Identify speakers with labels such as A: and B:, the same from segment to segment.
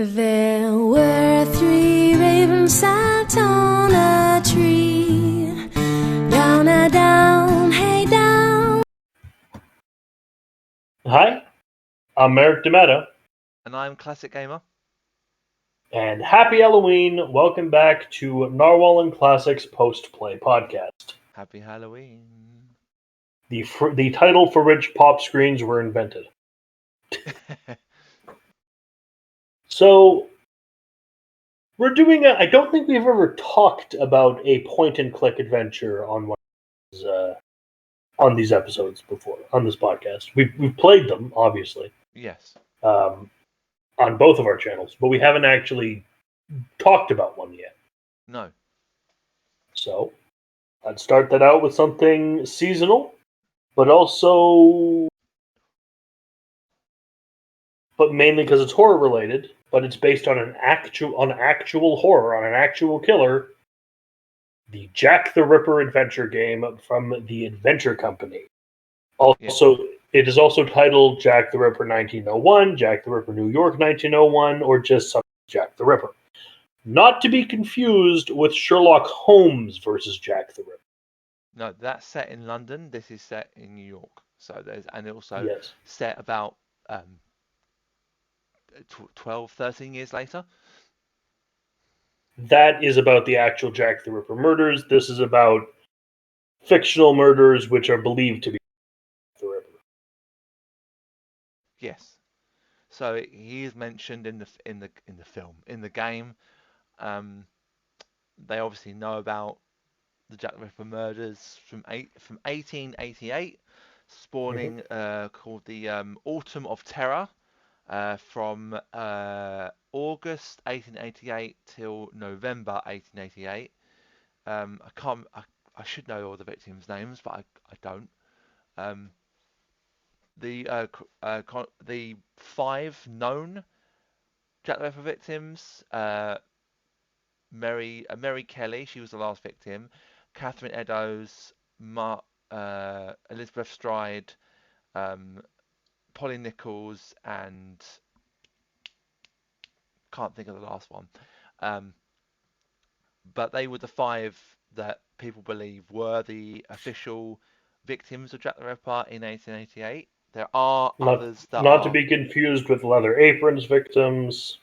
A: There were three ravens sat on a tree. Down a down, hey down.
B: Hi, I'm Merrick D'Amato,
C: And I'm ClassixGamer.
B: and happy Halloween. Welcome back to Narwhal and Classix Post-Play Podcast.
C: Happy Halloween.
B: The title for which pop screens were invented. So, we're doing I don't think we've ever talked about a point-and-click adventure on on these episodes before, on this podcast. We've played them, obviously,
C: Yes.
B: on both of our channels, but we haven't actually talked about one yet.
C: No.
B: So, I'd start that out with something seasonal, but mainly because it's horror related. But it's based on actual horror, on an actual killer. The Jack the Ripper adventure game from the Adventure Company. Also, It is also titled Jack the Ripper 1901, Jack the Ripper New York 1901, or just Jack the Ripper. Not to be confused with Sherlock Holmes versus Jack the Ripper.
C: No, that's set in London. This is set in New York. So also
B: Yes.
C: set about 12, 13 years later.
B: That is about the actual Jack the Ripper murders. This is about fictional murders which are believed to be the Ripper.
C: Yes. So he is mentioned in the game. They obviously know about the Jack the Ripper murders from 1888, spawning called the Autumn of Terror. From August 1888 till November 1888. I should know all the victims' names, but I don't. The five known Jack the Ripper victims: Mary Kelly, she was the last victim. Catherine Eddowes, Elizabeth Stride, Polly Nichols, and can't think of the last one. But they were the five that people believe were the official victims of Jack the Ripper in 1888. There are others that
B: not
C: are...
B: to be confused with Leather Apron's victims.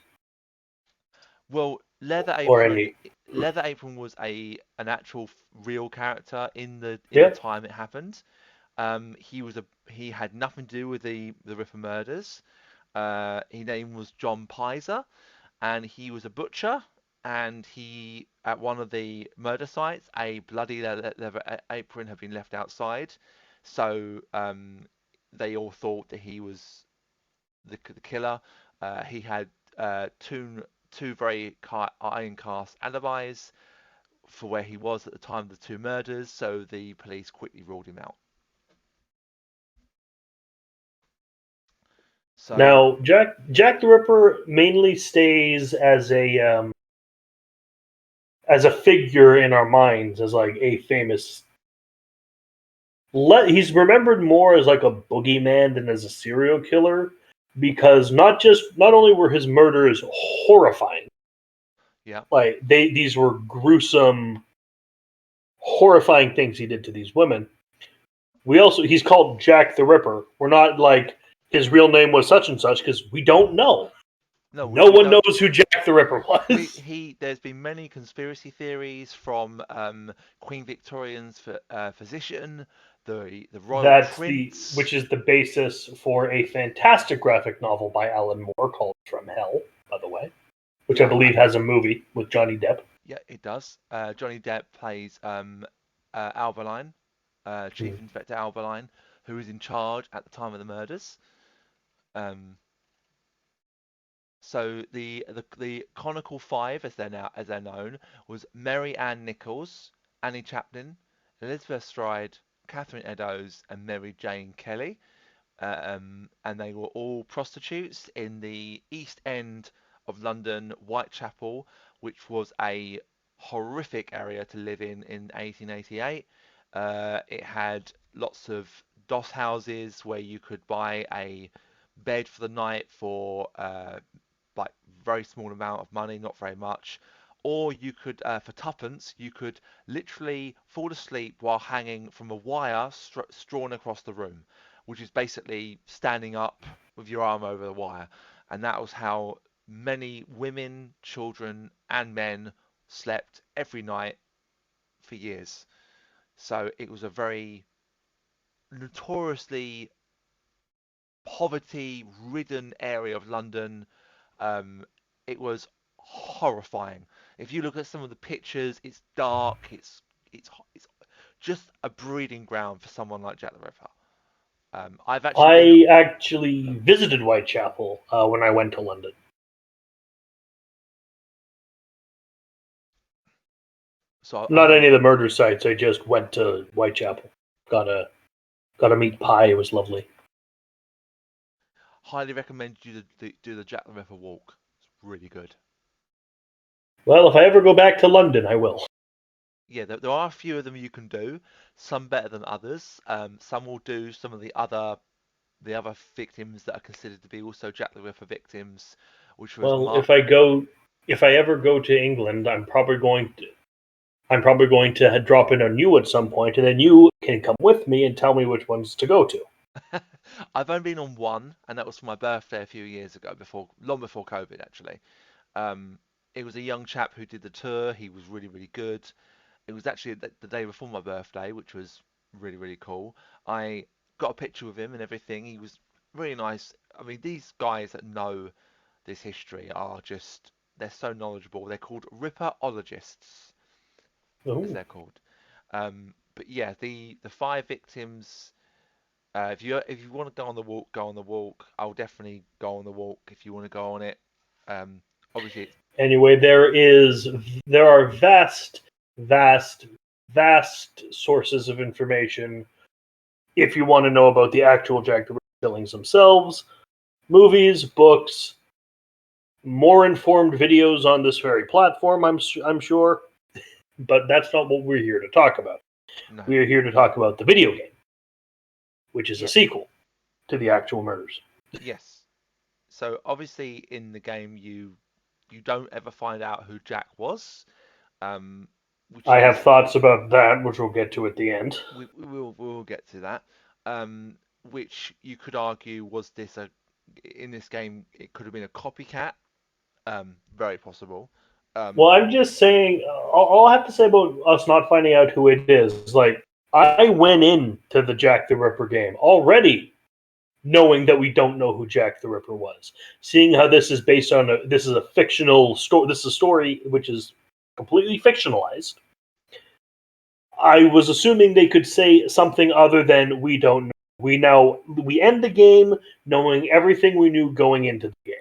C: Well, Leather
B: Or
C: Apron was an actual real character in the
B: Yeah.
C: time it happened. He had nothing to do with the Ripper murders. His name was John Pizer, and he was a butcher. And he, at one of the murder sites, a bloody leather apron had been left outside. So they all thought that he was the killer. He had two very iron cast alibis for where he was at the time of the two murders. So the police quickly ruled him out. So
B: Now, Jack the Ripper mainly stays as a figure in our minds, as like a famous. He's remembered more as like a boogeyman than as a serial killer, because not only were his murders horrifying,
C: yeah,
B: like these were gruesome, horrifying things he did to these women. He's called Jack the Ripper. We're not like his real name was such and such, because we don't know. No one knows who Jack the Ripper was.
C: There's been many conspiracy theories from Queen Victoria's physician, the royal prince,
B: Which is the basis for a fantastic graphic novel by Alan Moore called From Hell, by the way, which I believe has a movie with Johnny Depp.
C: Yeah, it does. Johnny Depp plays Alberline, Chief Inspector Alberline, who was in charge at the time of the murders. So the Conical Five, as they're known, was Mary Ann Nichols, Annie Chaplin, Elizabeth Stride, Catherine Eddowes, and Mary Jane Kelly. And they were all prostitutes in the East End of London, Whitechapel, which was a horrific area to live in 1888. It had lots of doss houses where you could buy a bed for the night for like very small amount of money, not very much. Or you could, for tuppence, you could literally fall asleep while hanging from a wire strawn across the room, which is basically standing up with your arm over the wire. And that was how many women, children, and men slept every night for years. So it was a very notoriously poverty-ridden area of London. Um, it was horrifying. If you look at some of the pictures, it's dark. It's just a breeding ground for someone like Jack the Ripper. I've actually been.
B: I actually visited Whitechapel when I went to London.
C: So
B: Not any of the murder sites. I just went to Whitechapel. Got a meat pie. It was lovely.
C: highly recommend you to do the Jack the Ripper walk. It's really good.
B: Well, if I ever go back to London, I will.
C: Yeah, there are a few of them you can do. Some better than others. Some will do some of the other victims that are considered to be also Jack the Ripper victims, which was
B: Well,
C: Mark.
B: if I ever go to England, I'm probably going to drop in on you at some point, and then you can come with me and tell me which ones to go to.
C: I've only been on one, and that was for my birthday a few years ago, long before COVID, actually. Um, it was a young chap who did the tour. He was really, really good. It was actually the day before my birthday, which was really, really cool. I got a picture with him and everything. He was really nice. I mean, these guys that know this history are just, they're so knowledgeable. They're called Ripperologists, as
B: Ooh.
C: they're called. But yeah, the five victims. If you want to go on the walk, go on the walk. I'll definitely go on the walk if you want to go on it. Um, obviously,
B: Anyway, there are vast, vast sources of information if you want to know about the actual Jack the Ripper killings themselves, movies, books, more informed videos on this very platform. I'm sure, but that's not what we're here to talk about.
C: no,
B: We are here to talk about the video game, which is a
C: yeah,
B: sequel to the actual murders.
C: yes. So obviously in the game you don't ever find out who Jack was, um, which
B: I have
C: is
B: thoughts about that, which we'll get to at the end.
C: we'll get to that. Which you could argue was this a in this game it could have been a copycat, very possible.
B: Well,
C: Um,
B: I'm just saying, all I have to say about us not finding out who it is like, I went into the Jack the Ripper game already knowing that we don't know who Jack the Ripper was. Seeing how this is based on this is a fictional story, this is a story which is completely fictionalized. I was assuming they could say something other than "we don't know." We end the game knowing everything we knew going into the game.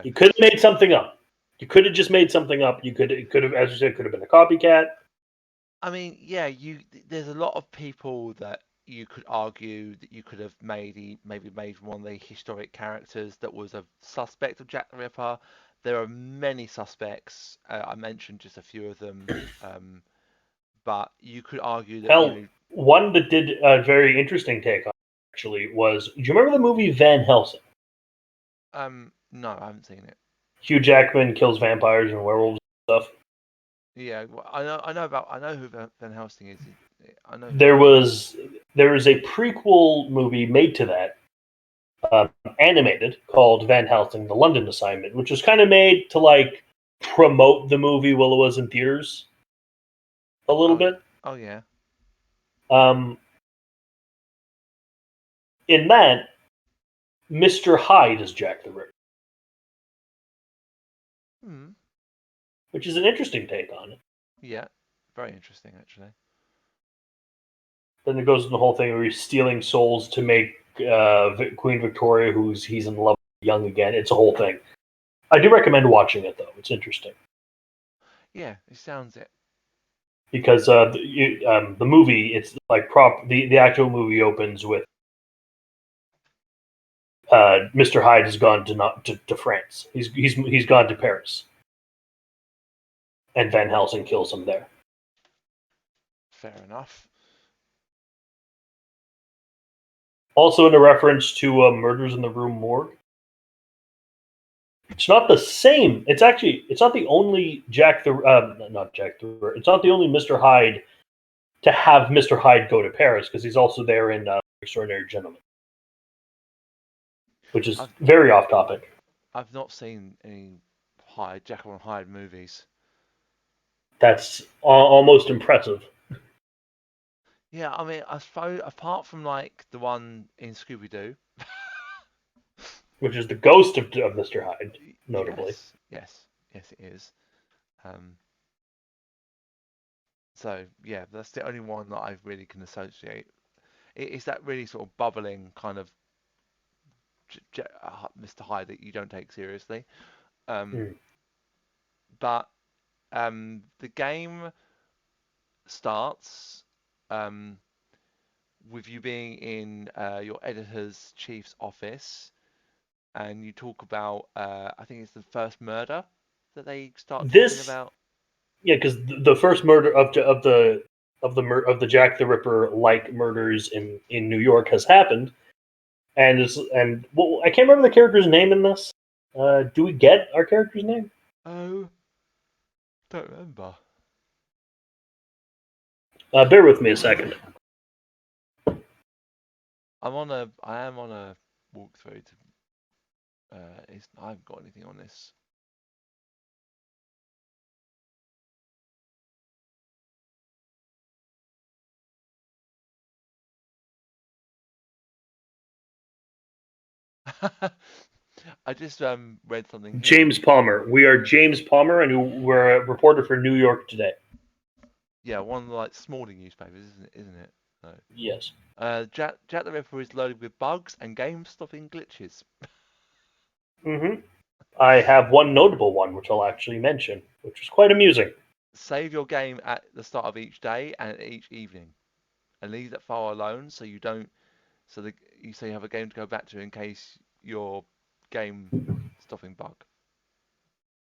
B: You could have made something up. You could have just made something up. It could have, as you said, could have been a copycat.
C: I mean, yeah, there's a lot of people that you could argue that you could have maybe made one of the historic characters that was a suspect of Jack the Ripper. There are many suspects. I mentioned just a few of them, but you could argue that
B: Hell, one that did a very interesting take on it, actually was. Do you remember the movie Van Helsing?
C: no, I haven't seen it.
B: Hugh Jackman kills vampires and werewolves and stuff.
C: Yeah, well, I know who Van Helsing is. I know who
B: There
C: he is.
B: was there is a prequel movie made to that, animated, called Van Helsing: The London Assignment, which was kind of made to like promote the movie while it was in theaters a little
C: Oh,
B: bit.
C: oh yeah.
B: Um, in that, Mr. Hyde is Jack the Ripper,
C: Hmm.
B: which is an interesting take on it.
C: Yeah. Very interesting, actually.
B: Then it goes into the whole thing where he's stealing souls to make Queen Victoria, he's in love with, young again. It's a whole thing. I do recommend watching it though. It's interesting
C: Yeah, it sounds it.
B: because the movie, it's like the actual movie opens with Mr. Hyde has gone to France. He's gone to Paris, and Van Helsing kills him there.
C: Fair enough.
B: Also, in a reference to Murders in the Rue Morgue. It's not the same. It's not the only not Jack the Ripper. It's not the only Mr. Hyde to have Mr. Hyde go to Paris, because he's also there in Extraordinary Gentleman, which is very off topic.
C: I've not seen any Jekyll and Hyde movies.
B: That's almost impressive.
C: Yeah, I mean, I suppose apart from like the one in Scooby Doo,
B: which is the ghost of Mr. Hyde, notably.
C: Yes, it is. So yeah, that's the only one that I really can associate. It's that really sort of bubbling kind of Mr. Hyde that you don't take seriously. But the game starts with you being in your editor's chief's office, and you talk about I think it's the first murder that they start talking about.
B: Yeah, because the first murder of the Jack the Ripper like murders in New York has happened, and well, I can't remember the character's name in this. Do we get our character's name?
C: Oh, don't remember.
B: Bear with me a second.
C: I am on a walkthrough to. I haven't got anything on this. I just read something here.
B: James Palmer. We are James Palmer, and we're a reporter for New York Today.
C: Yeah, one of the like smaller newspapers, isn't it? No.
B: Yes.
C: Jack the Ripper is loaded with bugs and game-stopping glitches.
B: I have one notable one, which I'll actually mention, which is quite amusing.
C: Save your game at the start of each day and each evening, and leave that file alone so you don't. So you have a game to go back to in case your game-stopping bug.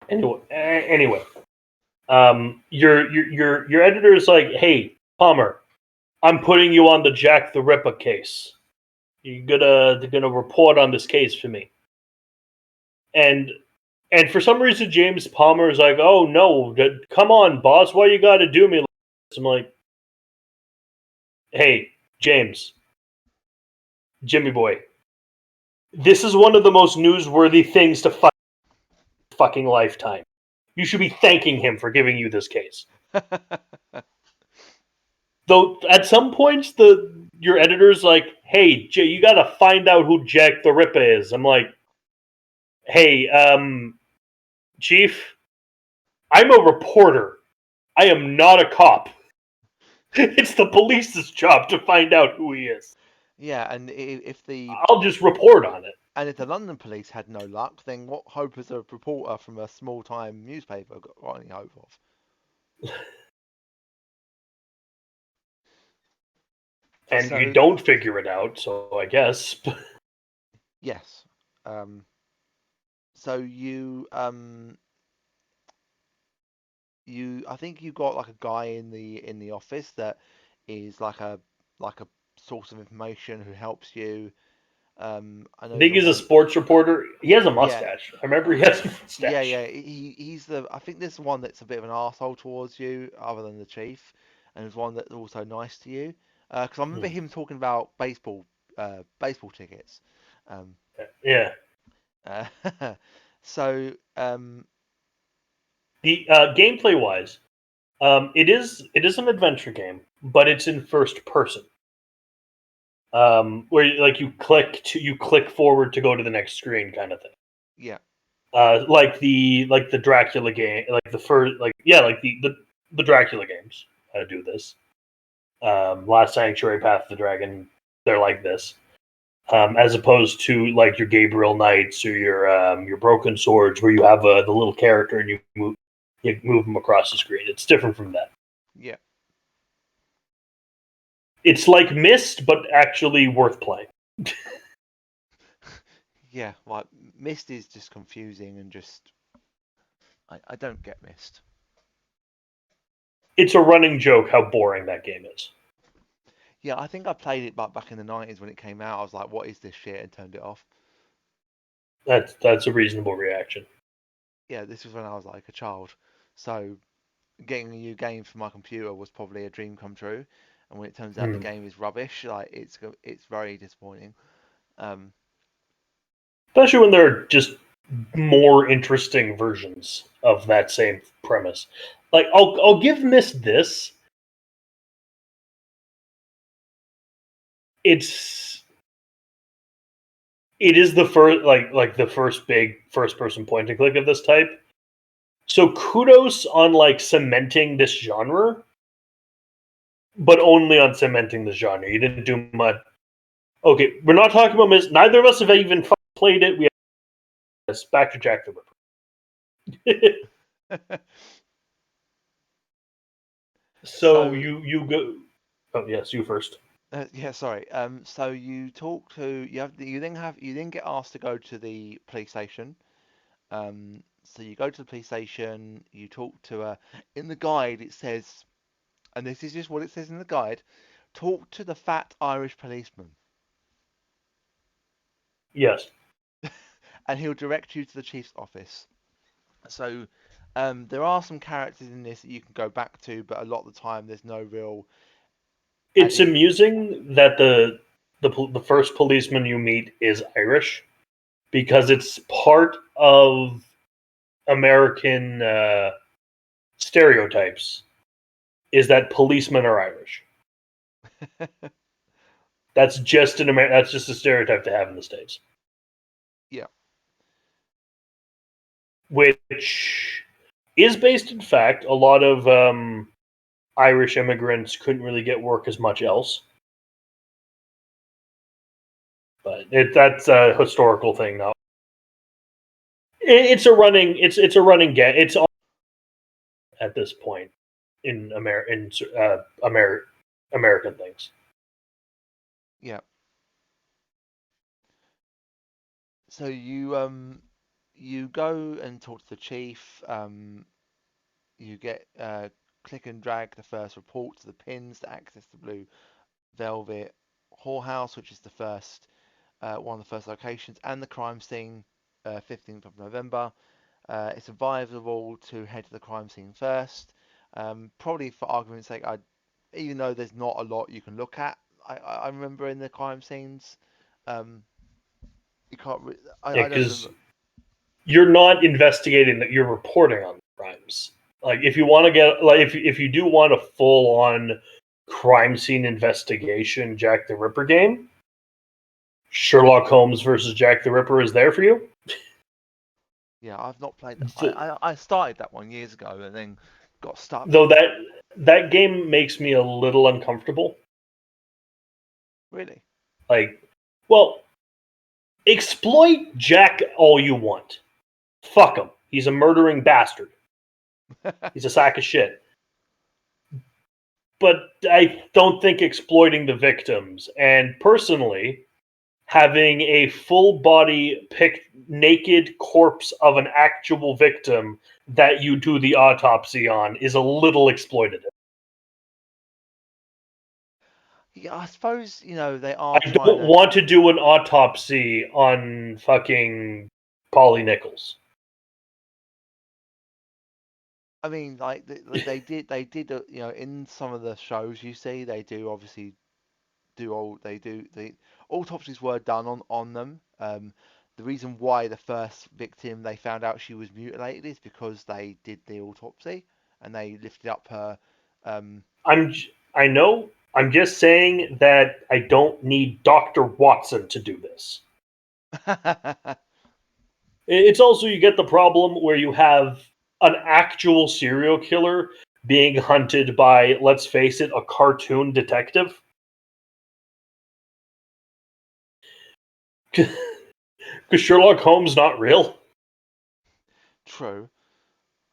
B: Anyway, your editor is like, "Hey, Palmer, I'm putting you on the Jack the Ripper case. They're gonna report on this case for me." And for some reason, James Palmer is like, "Oh no, come on, boss, why you got to do me like this?" I'm like, "Hey, James, Jimmy boy, this is one of the most newsworthy things to fucking lifetime. You should be thanking him for giving you this case." Though at some points, your editor's like, "Hey, Jay, you got to find out who Jack the Ripper is." I'm like, "Hey, Chief, I'm a reporter. I am not a cop. It's the police's job to find out who he is."
C: Yeah, and
B: I'll just report on it.
C: And if the London police had no luck, then what hope has a reporter from a small-time newspaper got any hope of?
B: And you don't figure it out, so I guess.
C: Yes. So I think you got like a guy in the office that is like a source of information who helps you. I
B: think he's a sports reporter. He has a mustache. Yeah. I remember he has a mustache.
C: Yeah. He's I think there's one that's a bit of an asshole towards you, other than the chief, and there's one that's also nice to you. Because I remember him talking about baseball tickets.
B: Yeah.
C: So
B: the gameplay wise, it is an adventure game, but it's in first person. Where you click forward to go to the next screen, kind of thing.
C: Yeah.
B: Like the Dracula game, like the Dracula games do this. Last Sanctuary, Path of the Dragon, they're like this. As opposed to like your Gabriel Knights or your Broken Swords, where you have the little character and you move them across the screen. It's different from that.
C: Yeah.
B: It's like Myst, but actually worth playing.
C: Yeah, like Myst is just confusing and just I don't get Myst.
B: It's a running joke how boring that game is.
C: Yeah, I think I played it back in the 90s when it came out. I was like, what is this shit? And turned it off.
B: That's a reasonable reaction.
C: Yeah, this was when I was like a child, so getting a new game for my computer was probably a dream come true. And when it turns out the game is rubbish, like it's very disappointing. Um,
B: Especially when there are just more interesting versions of that same premise. Like I'll give Myst this. It is the first like the first big first person point and click of this type. So kudos on like cementing this genre, but only on cementing the genre. You didn't do much. Okay, we're not talking about Myst. Neither of us have even played it. We have this. Back to Jack the Ripper. So
C: so
B: you go. Oh yes, you first.
C: yeah, sorry. So you talk to you then get asked to go to the police station. So you go to the police station. You talk to a in the guide it says, and this is just what it says in the guide. Talk to the fat Irish policeman,
B: Yes.
C: and he'll direct you to the chief's office. So there are some characters in this that you can go back to, but a lot of the time there's no real
B: It's
C: added.
B: amusing that the first policeman you meet is Irish because it's part of American stereotypes is that policemen are Irish. That's just that's just a stereotype to have in the States.
C: Yeah.
B: Which is based in fact. A lot of Irish immigrants couldn't really get work as much else. But that's a historical thing now. It's a running gag. It's all at this point in American things.
C: Yeah. So you go and talk to the chief. You get click and drag the first report to the pins to access the Blue Velvet whorehouse, which is the first one of the first locations, and the crime scene, 15th of November. It's advisable to head to the crime scene first. Probably for argument's sake, even though there's not a lot you can look at, I remember in the crime scenes, um, you can't.
B: Yeah,
C: I don't
B: because
C: remember.
B: you're not investigating; that you're reporting on crimes. Like if you want to get like if you do want a full on crime scene investigation Jack the Ripper game, Sherlock Holmes versus Jack the Ripper is there for you.
C: Yeah, I've not played that.
B: Th-
C: I started that one years ago and then got stuck.
B: Though that game makes me a little uncomfortable.
C: Really?
B: Like, well, exploit Jack all you want. Fuck him. He's a murdering bastard. He's a sack of shit. But I don't think exploiting the victims, and personally, having a full body picked naked corpse of an actual victim that you do the autopsy on is a little exploitative.
C: Yeah, I suppose, they
B: I
C: are trying
B: don't
C: to.
B: want to do an autopsy on fucking Polly Nichols.
C: I mean, like they did, in some of the shows you see, they do obviously the autopsies were done on them. The reason why the first victim they found out she was mutilated is because they did the autopsy and they lifted up her. Um,
B: I know. I'm just saying that I don't need Dr. Watson to do this. It's also you get the problem where you have an actual serial killer being hunted by, let's face it, a cartoon detective. Because Sherlock Holmes not real.
C: True.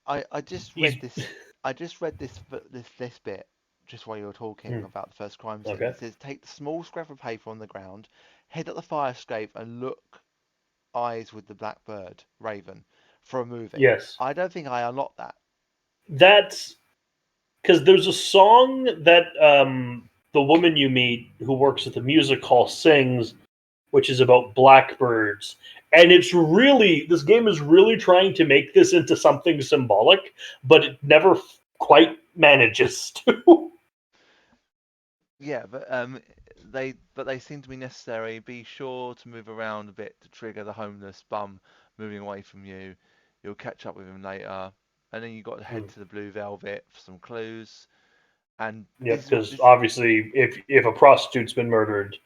C: I just
B: He's
C: read this. I just read this bit just while you were talking about the first crime scene.
B: okay.
C: It says take the small scrap of paper on the ground, head at the fire escape, and look eyes with the blackbird raven for a movie.
B: Yes,
C: I don't think I unlocked that.
B: that's because there's a song that the woman you meet who works at the music hall sings which is about blackbirds. And this game is really trying to make this into something symbolic, but it never quite manages to.
C: Yeah, but they seem to be necessary. Be sure to move around a bit to trigger the homeless bum moving away from you. You'll catch up with him later, and then you got to head to the Blue Velvet for some clues. And
B: Yeah, because obviously, if a prostitute's been murdered,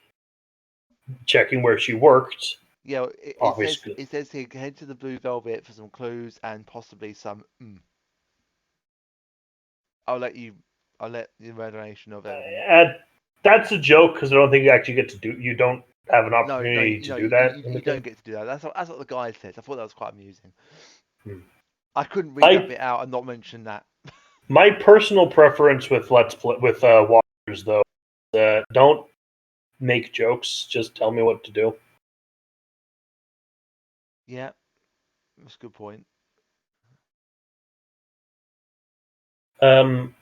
B: checking where she worked,
C: yeah,
B: obviously.
C: it says here head to the Blue Velvet for some clues and possibly some. I'll let you. I'll let the imagination of everything.
B: That's a joke because I don't think you actually get to do. You don't have an
C: No,
B: opportunity to do that in the
C: you
B: game.
C: don't get to do that. That's what the guy says. I thought that was quite amusing.
B: Hmm.
C: I couldn't read that bit out and not mention that.
B: My personal preference with Let's Play with Walkers though, don't make jokes. Just tell me what to do.
C: Yeah, that's a good point.
B: Um,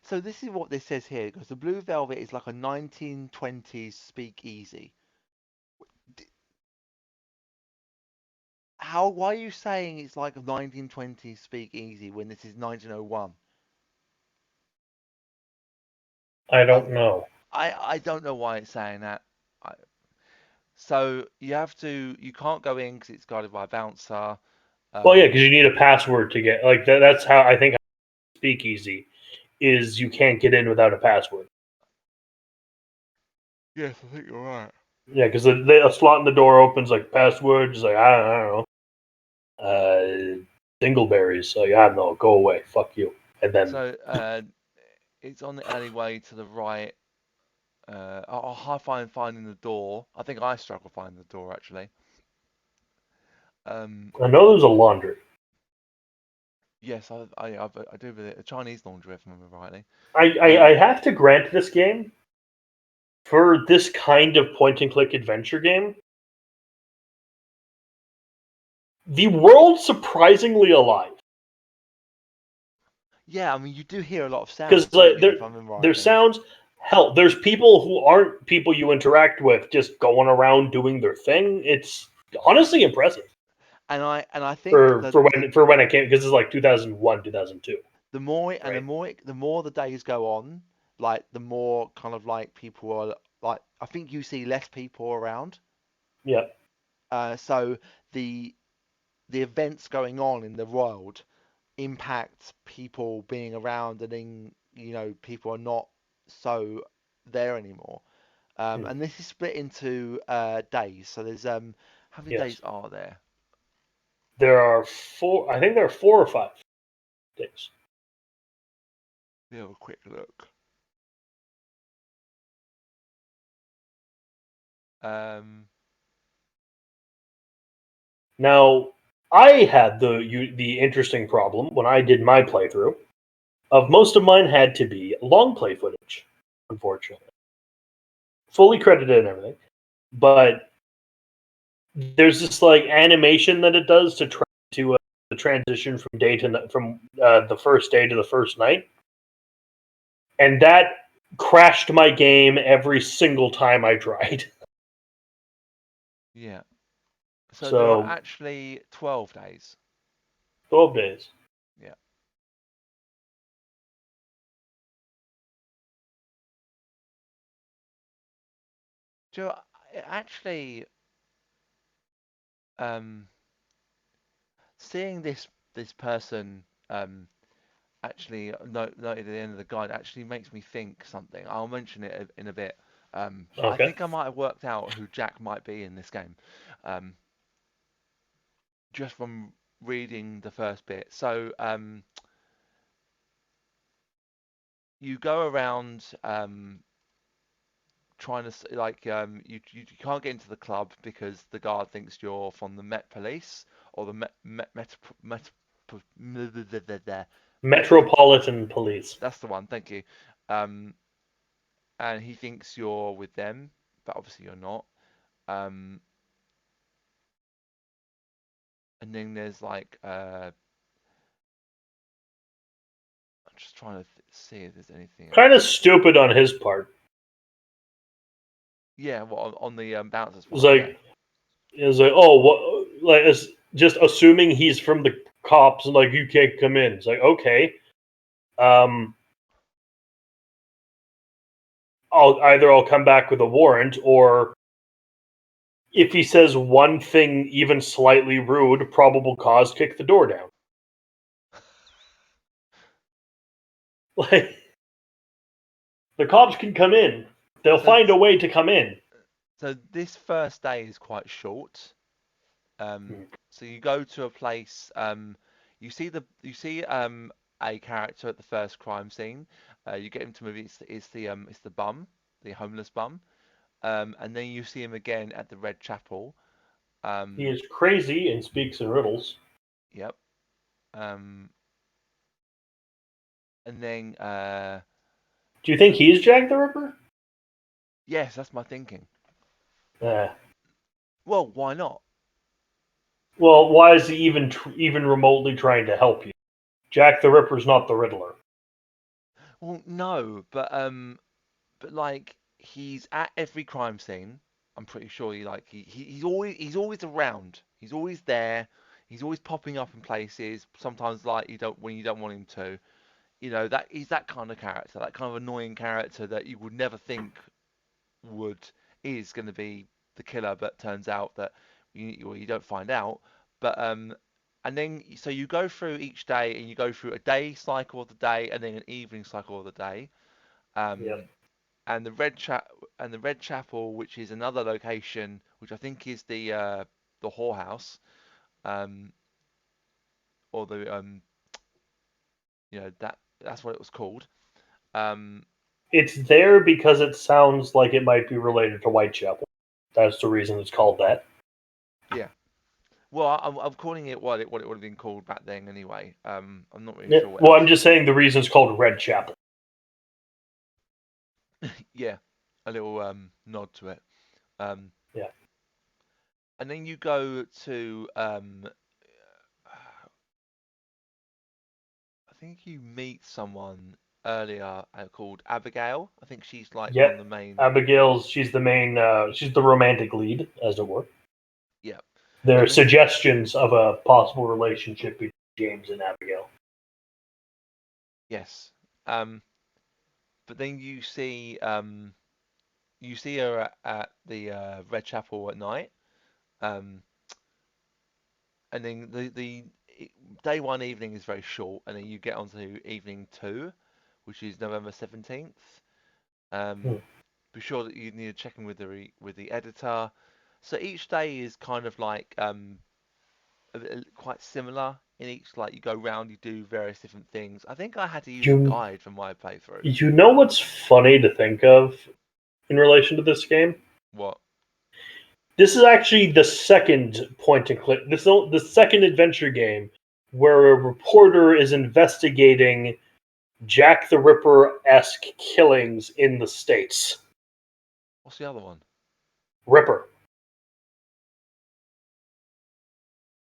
C: So this is what this says here, because the Blue Velvet is like a 1920s speakeasy. Why are you saying it's like a 1920s speakeasy when this is 1901?
B: I
C: I
B: don't know.
C: I don't know why it's saying that. I, so you can't go in because it's guarded by a bouncer.
B: Well, yeah, because you need a password to get like that. That's how I think Speakeasy is. You can't get in without a password.
C: Yes, I think you're right.
B: Yeah, because a slot in the door opens like password. Just like I don't know, dingleberries. So yeah, no, go away, fuck you. And then
C: So it's on the alleyway to the right. Finding the door. I think I struggle finding the door actually.
B: I know there's a laundry.
C: Yes, I do believe a Chinese laundry, if I remember rightly.
B: I have to grant this game for this kind of point and click adventure game. The world's surprisingly alive.
C: Yeah, I mean you do hear a lot of sounds,
B: Because
C: don't you? If I remember
B: there's
C: rightly.
B: sounds. Hell, there's people who aren't people you interact with, just going around doing their thing. It's honestly impressive
C: And I think that
B: for when it came because it's like 2001, 2002, right?
C: the more the days go on, like the more kind of like people are like I think you see less people around.
B: Yeah,
C: So the events going on in the world impact people being around, and then people are not so there anymore.
B: hmm.
C: And this is split into days. So there's how many
B: Yes.
C: days are there?
B: There are four. I think there are 4 or 5 days.
C: Let me have a quick look. Um,
B: Now, I had the interesting problem when I did my playthrough of most of mine had to be long play footage, unfortunately, fully credited and everything. But there's this like animation that it does to try to the transition from the first day to the first night, and that crashed my game every single time I tried.
C: yeah. So there are
B: So
C: actually 12 days.
B: 12 days.
C: Yeah. So actually, um, seeing this person noted at the end of the guide actually makes me think something. I'll mention it in a bit. But I
B: Okay.
C: think I might have worked out who Jack might be in this game, um, just from reading the first bit. So you go around trying to you can't get into the club because the guard thinks you're from the Met Police or the
B: Metropolitan Police.
C: that's the one. Thank you. Um, and he thinks you're with them, but obviously you're not. Um, and then there's like I'm just trying to see if there's anything
B: Kind of
C: else.
B: stupid on his part.
C: Yeah, well, on the bouncer spot.
B: It's like, oh, what? Like, it's just assuming he's from the cops and like, you can't come in. It's like, okay, I'll come back with a warrant, or if he says one thing even slightly rude, probable cause, kick the door down. Like, the cops can come in. They'll
C: So,
B: find a way to come in.
C: so this first day is quite short. So you go to a place. You see a character at the first crime scene. You get him to move. It's the bum, the homeless bum. And then you see him again at the Red Chapel.
B: He is crazy and speaks in riddles.
C: Yep. Um, and then
B: Do you think he's Jack the Ripper?
C: yes, that's my thinking.
B: Yeah.
C: Well, why not?
B: Well, why is he even remotely trying to help you? Jack the Ripper's not the Riddler.
C: Well, no, but like he's at every crime scene. I'm pretty sure he's always around. He's always there. He's always popping up in places. Sometimes like you don't want him to. You know that he's that kind of character, that kind of annoying character that you would never think would is going to be the killer, but turns out that you don't find out. But and then so you go through each day, and you go through a day cycle of the day, and then an evening cycle of the day.
B: Yep.
C: Um, and the Red Chapel, which is another location, which I think is the whorehouse, um, or the that's what it was called. Um,
B: It's there because it sounds like it might be related to Whitechapel. That's the reason it's called that.
C: yeah. Well, I'm calling it what it would have been called back then anyway. I'm not really
B: Yeah.
C: sure what
B: Well, I'm
C: else.
B: just saying the reason it's called Red Chapel.
C: Yeah, a little nod to it. Um,
B: Yeah.
C: and then you go to I think you meet someone earlier called Abigail. I think she's like one of the
B: Yep.
C: main.
B: Abigail's she's the main she's the romantic lead, as it were.
C: Yeah,
B: There are
C: and then
B: suggestions of a possible relationship between James and Abigail.
C: yes, but then you see her at the Red Chapel at night. Um, and then day one evening is very short, and then you get onto evening two, which is November 17th.
B: Hmm.
C: Be sure that you need to check in with the editor. So each day is kind of like quite similar in each. Like you go round, you do various different things. I think I had to use a
B: You
C: guide for my playthrough.
B: you know what's funny to think of in relation to this game?
C: What?
B: This is actually the second point and click. This is the second adventure game where a reporter is investigating Jack the Ripper esque killings in the states.
C: What's the other one?
B: Ripper.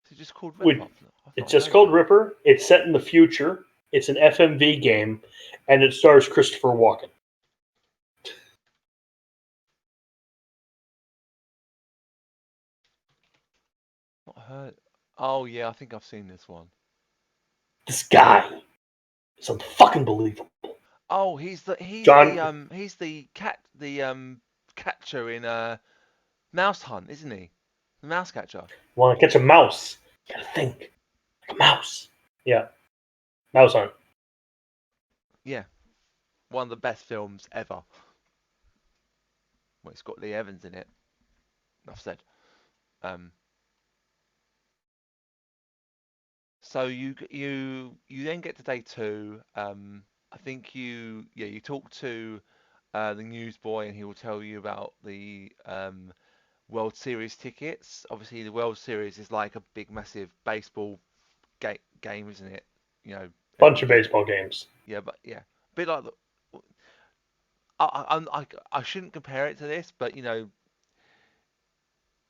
C: Is it just called
B: Which,
C: Ripper? I've
B: it's
C: not
B: just
C: heard of
B: called
C: it.
B: Ripper. It's set in the future. It's an FMV game, and it stars Christopher Walken.
C: Not heard. Oh yeah, I think I've seen this one.
B: This guy is unfucking believable.
C: Oh,
B: John,
C: he's the catcher in Mouse Hunt, isn't he? The mouse catcher.
B: want to catch a mouse? You gotta think like a mouse. Yeah, mouse hunt.
C: Yeah, one of the best films ever. Well, it's got Lee Evans in it. Enough said. Um, so you then get to day two. I think you talk to the newsboy and he will tell you about the World Series tickets. Obviously, the World Series is like a big, massive baseball game, isn't it? You know, every
B: Bunch of
C: year.
B: baseball games.
C: Yeah, but yeah, a bit like I shouldn't compare it to this, but you know,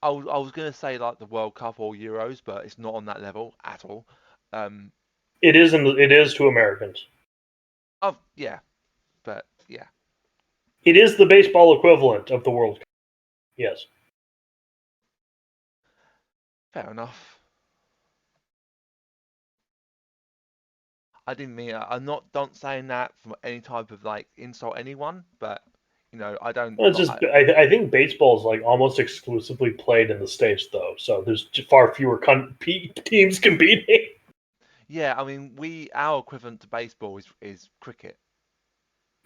C: I was gonna say like the World Cup or Euros, but it's not on that level at all. Um,
B: It is. It is to Americans.
C: oh yeah, but yeah,
B: It is the baseball equivalent of the World Cup. Yes.
C: Fair enough. I didn't mean I'm not saying that from any type of like insult anyone, but I don't
B: It's just I think baseball is like almost exclusively played in the States though, so there's far fewer teams competing.
C: yeah, I mean our equivalent to baseball is cricket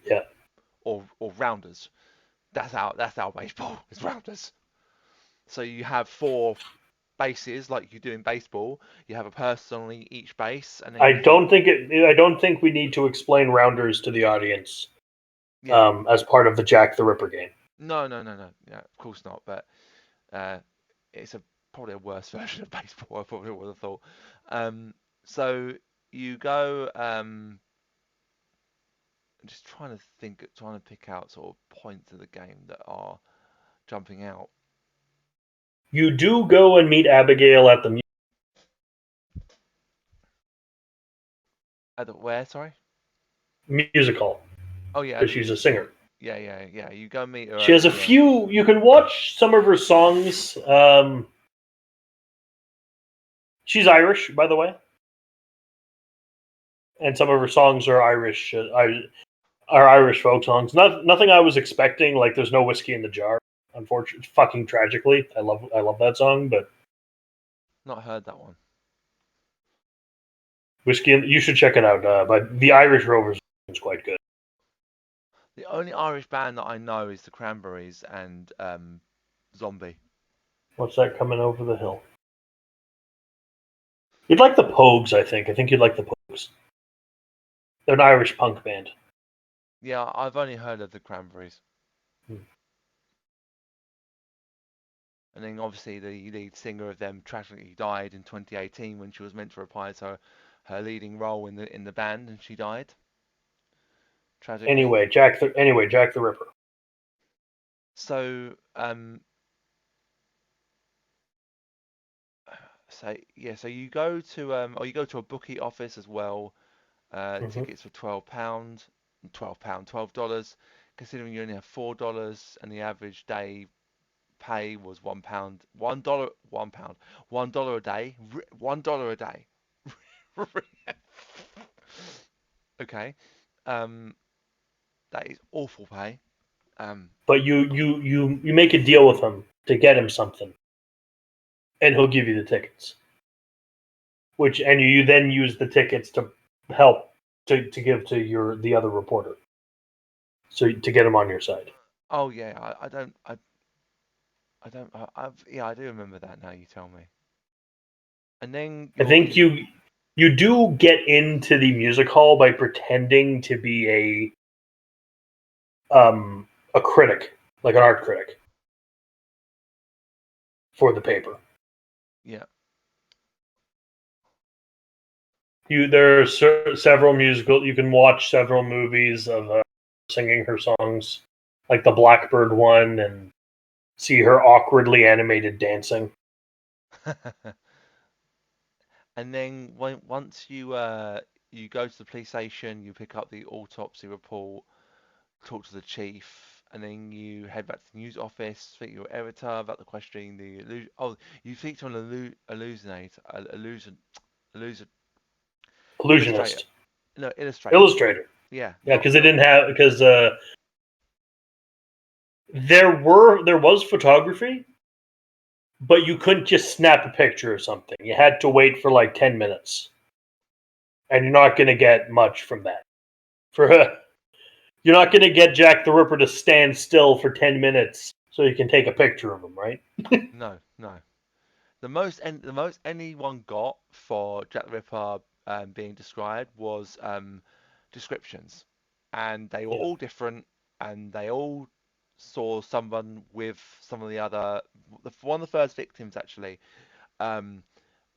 B: Yeah.
C: or rounders. That's our baseball is rounders. So you have four bases like you do in baseball. You have a person on each base, and then
B: I don't think we need to explain rounders to the audience
C: yeah.
B: as part of the Jack the Ripper game.
C: No, no, no, no. Yeah, of course not. But uh, it's probably a worse version of baseball. I probably would have thought. Um, so you go. I'm just trying to pick out sort of points of the game that are jumping out.
B: You do go and meet Abigail at the
C: At the where? Sorry.
B: music hall
C: Oh yeah, at
B: because
C: the
B: she's a
C: music
B: singer.
C: hall. Yeah, yeah, yeah. You go meet her
B: She
C: at
B: has a
C: the.
B: few. You can watch some of her songs. She's Irish, by the way, and some of her songs are Irish. Are Irish folk songs. Nothing I was expecting. Like there's no whiskey in the jar. Unfortunately, fucking tragically, I love that song, but
C: Not heard that one.
B: you should check it out. But the Irish Rovers is quite good.
C: The only Irish band that I know is the Cranberries and Zombie.
B: What's that coming over the hill? You'd like the Pogues, I think. I think you'd like the Pogues. They're an Irish punk band.
C: Yeah, I've only heard of the Cranberries.
B: Hmm.
C: And then obviously the lead singer of them tragically died in 2018 when she was meant to reprise her leading role in the band, and she died tragically.
B: Jack the Ripper.
C: So so you go to a bookie office as well.
B: Hmm.
C: Tickets for $12. Considering you only have $4 and the average day pay was £1, $1 a day, $1 a day. Okay, um, that is awful pay.
B: But you make a deal with him to get him something, and he'll give you the tickets. And you then use the tickets to help to give to the other reporter, so to get him on your side.
C: Oh yeah, I do remember that now you tell me. And then
B: I think you do get into the music hall by pretending to be a critic, like an art critic for the paper.
C: yeah.
B: There are several musical. You can watch several movies of singing her songs, like the Blackbird one, and see her awkwardly animated dancing.
C: And then once you go to the police station, you pick up the autopsy report, talk to the chief, and then you head back to the news office, speak to your editor about the questioning. You speak to an illusion, illustrator.
B: Illusionist,
C: No, illustrator.
B: illustrator.
C: Yeah,
B: Yeah,
C: not
B: because they didn't have because there was photography, but you couldn't just snap a picture or something. You had to wait for like 10 minutes, and you're not going to get much from that. For You're not going to get Jack the Ripper to stand still for 10 minutes so you can take a picture of him, right?
C: no, no. The most anyone got for Jack the Ripper being described was descriptions, and they were
B: Yeah.
C: all different, and they all saw someone with some of the other. One of the first victims actually. Um,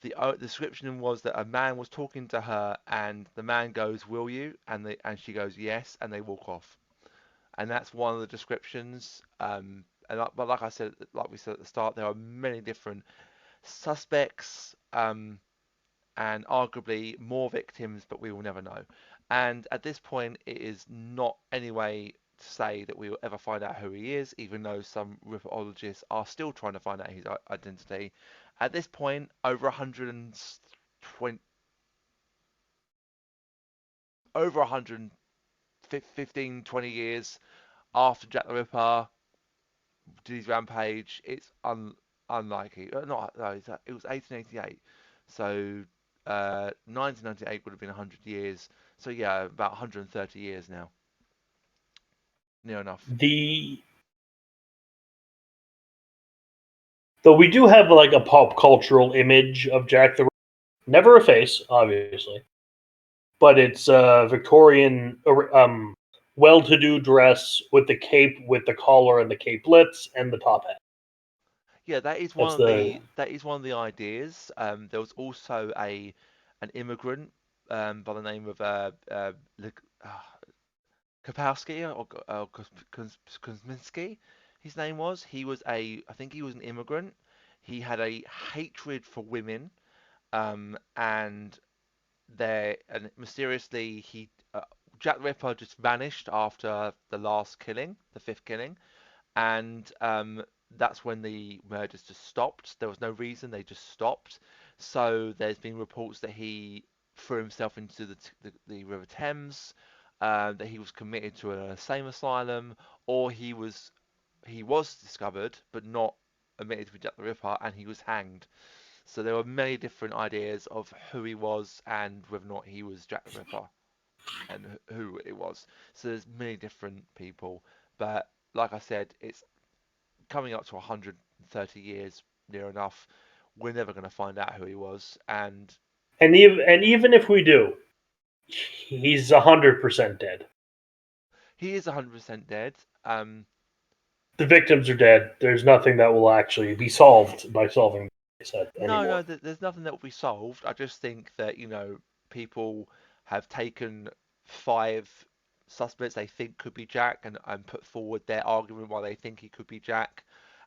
C: the description was that a man was talking to her, and the man goes, "Will you?" and she goes, "Yes," and they walk off. And that's one of the descriptions. But like I said, like we said at the start, there are many different suspects, and arguably more victims, but we will never know. And at this point, it is not anyway say that we will ever find out who he is, even though some ripperologists are still trying to find out his identity. At this point, over 120, over 115, 20 years after Jack the Ripper did his rampage, it's unlikely. Not no, it was 1888, so 1998 would have been 100 years. So yeah, about 130 years now. Near enough.
B: Though we do have like a pop cultural image of Jack the Ripper, never a face, obviously, but it's a Victorian, well-to-do dress with the cape, with the collar and the capelets and the top hat.
C: Yeah, that is
B: That's the
C: one of the ideas. There was also an immigrant by the name of Kapowski or Kosminski, his name was. I think he was an immigrant. He had a hatred for women, and mysteriously Jack the Ripper just vanished after the last killing, the fifth killing, and that's when the murders just stopped. There was no reason; they just stopped. So there's been reports that he threw himself into the River Thames, that he was committed to an insane asylum, or he was discovered but not admitted to be Jack the Ripper, and he was hanged. So there were many different ideas of who he was and whether or not he was Jack the Ripper and who it was. So there's many different people, but like I said, it's coming up to 130 years near enough. We're never going to find out who he was, and
B: even if we do, he's 100% dead.
C: he is 100% dead.
B: The victims are dead. There's nothing that will actually be solved by solving this anymore.
C: No, there's nothing that will be solved. I just think that, people have taken 5 suspects they think could be Jack and put forward their argument why they think he could be Jack.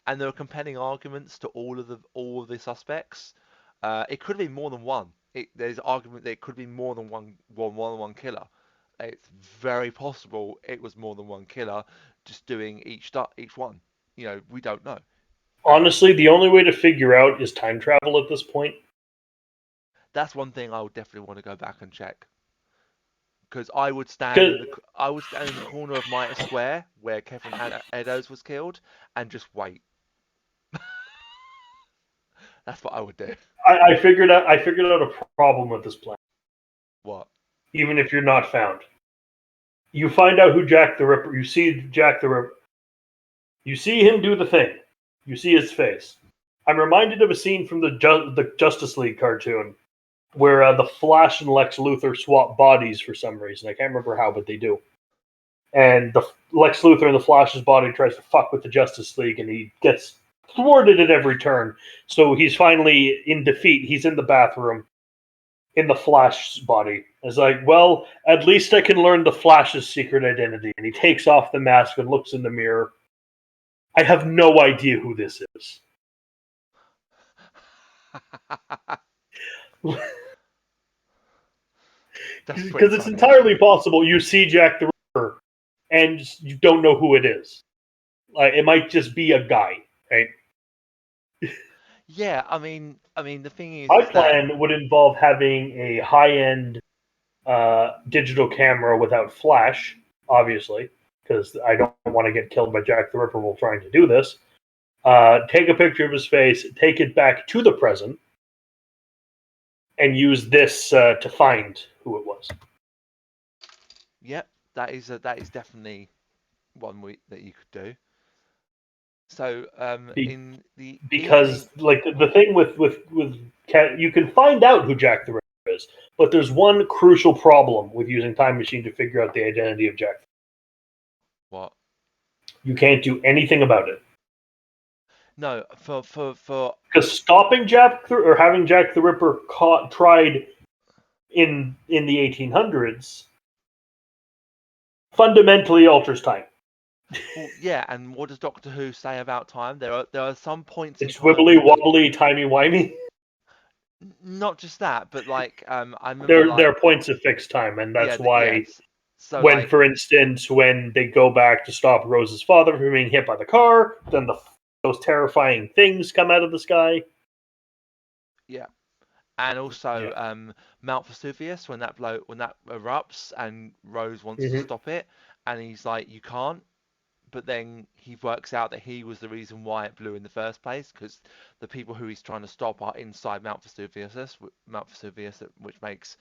C: And there are compelling arguments to all of the suspects. It could have been more than one. There's argument that it could be more than one killer. It's very possible it was more than one killer, just doing each one. We don't know.
B: Honestly, the only way to figure out is time travel at this point.
C: That's one thing I would definitely want to go back and check. Because I would stand in the corner of Mitre Square where Kevin Eddowes was killed and just wait. That's what I would do.
B: I figured out a problem with this plan.
C: What?
B: Even if you're not found, you find out who Jack the Ripper. You see Jack the Ripper. You see him do the thing. You see his face. I'm reminded of a scene from the Justice League cartoon where the Flash and Lex Luthor swap bodies for some reason. I can't remember how, but they do. And the Lex Luthor in the Flash's body tries to fuck with the Justice League, and he gets thwarted at every turn. So he's finally in defeat. He's in the bathroom in the Flash's body. It's like, well, at least I can learn the Flash's secret identity. And he takes off the mask and looks in the mirror. I have no idea who this is. Because it's entirely possible you see Jack the Ripper and you don't know who it is. Like, it might just be a guy, right?
C: Yeah, I mean, the thing is,
B: my plan would involve having a high-end digital camera without flash, obviously, because I don't want to get killed by Jack the Ripper while trying to do this. Take a picture of his face, take it back to the present, and use this to find who it was.
C: Yep, that is definitely one that you could do. So
B: because the thing with you can find out who Jack the Ripper is, but there's one crucial problem with using Time Machine to figure out the identity of Jack.
C: What?
B: You can't do anything about it.
C: No, for
B: because stopping Jack or having Jack the Ripper tried in the 1800s fundamentally alters time.
C: Well, yeah, and what does Doctor Who say about time? There are some points.
B: It's wibbly wobbly, timey wimey.
C: Not just that, but I remember
B: there are points of fixed time, and that's why.
C: Yes. So
B: When,
C: like,
B: for instance, when they go back to stop Rose's father from being hit by the car, then those terrifying things come out of the sky.
C: yeah. And
B: Yeah.
C: also Mount Vesuvius when that erupts and Rose wants to
B: Hmm.
C: stop it, and he's like, you can't. But then he works out that he was the reason why it blew in the first place, because the people who he's trying to stop are inside Mount Vesuvius, which makes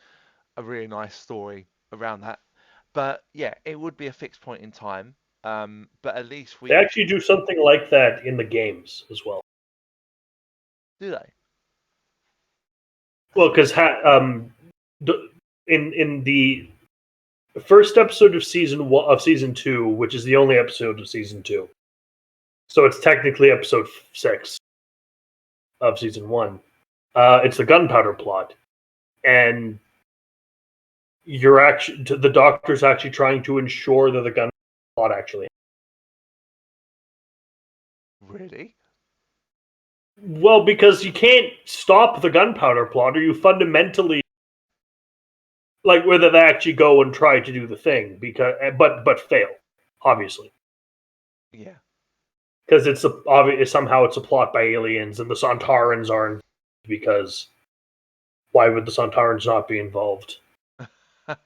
C: a really nice story around that. But yeah, it would be a fixed point in time. But at least
B: They
C: we
B: actually do something like that in the games as well.
C: do they.
B: Well, because in the first episode of season 2, which is the only episode of season 2, so it's technically episode 6 of season 1. It's the gunpowder plot, and the doctor's actually trying to ensure that the gun plot actually.
C: Really?
B: Well, because you can't stop the gunpowder plot, or you fundamentally like whether they actually go and try to do the thing but fail, obviously,
C: Yeah.
B: because somehow it's a plot by aliens and the Sontarans aren't, because why would the Sontarans not be involved? The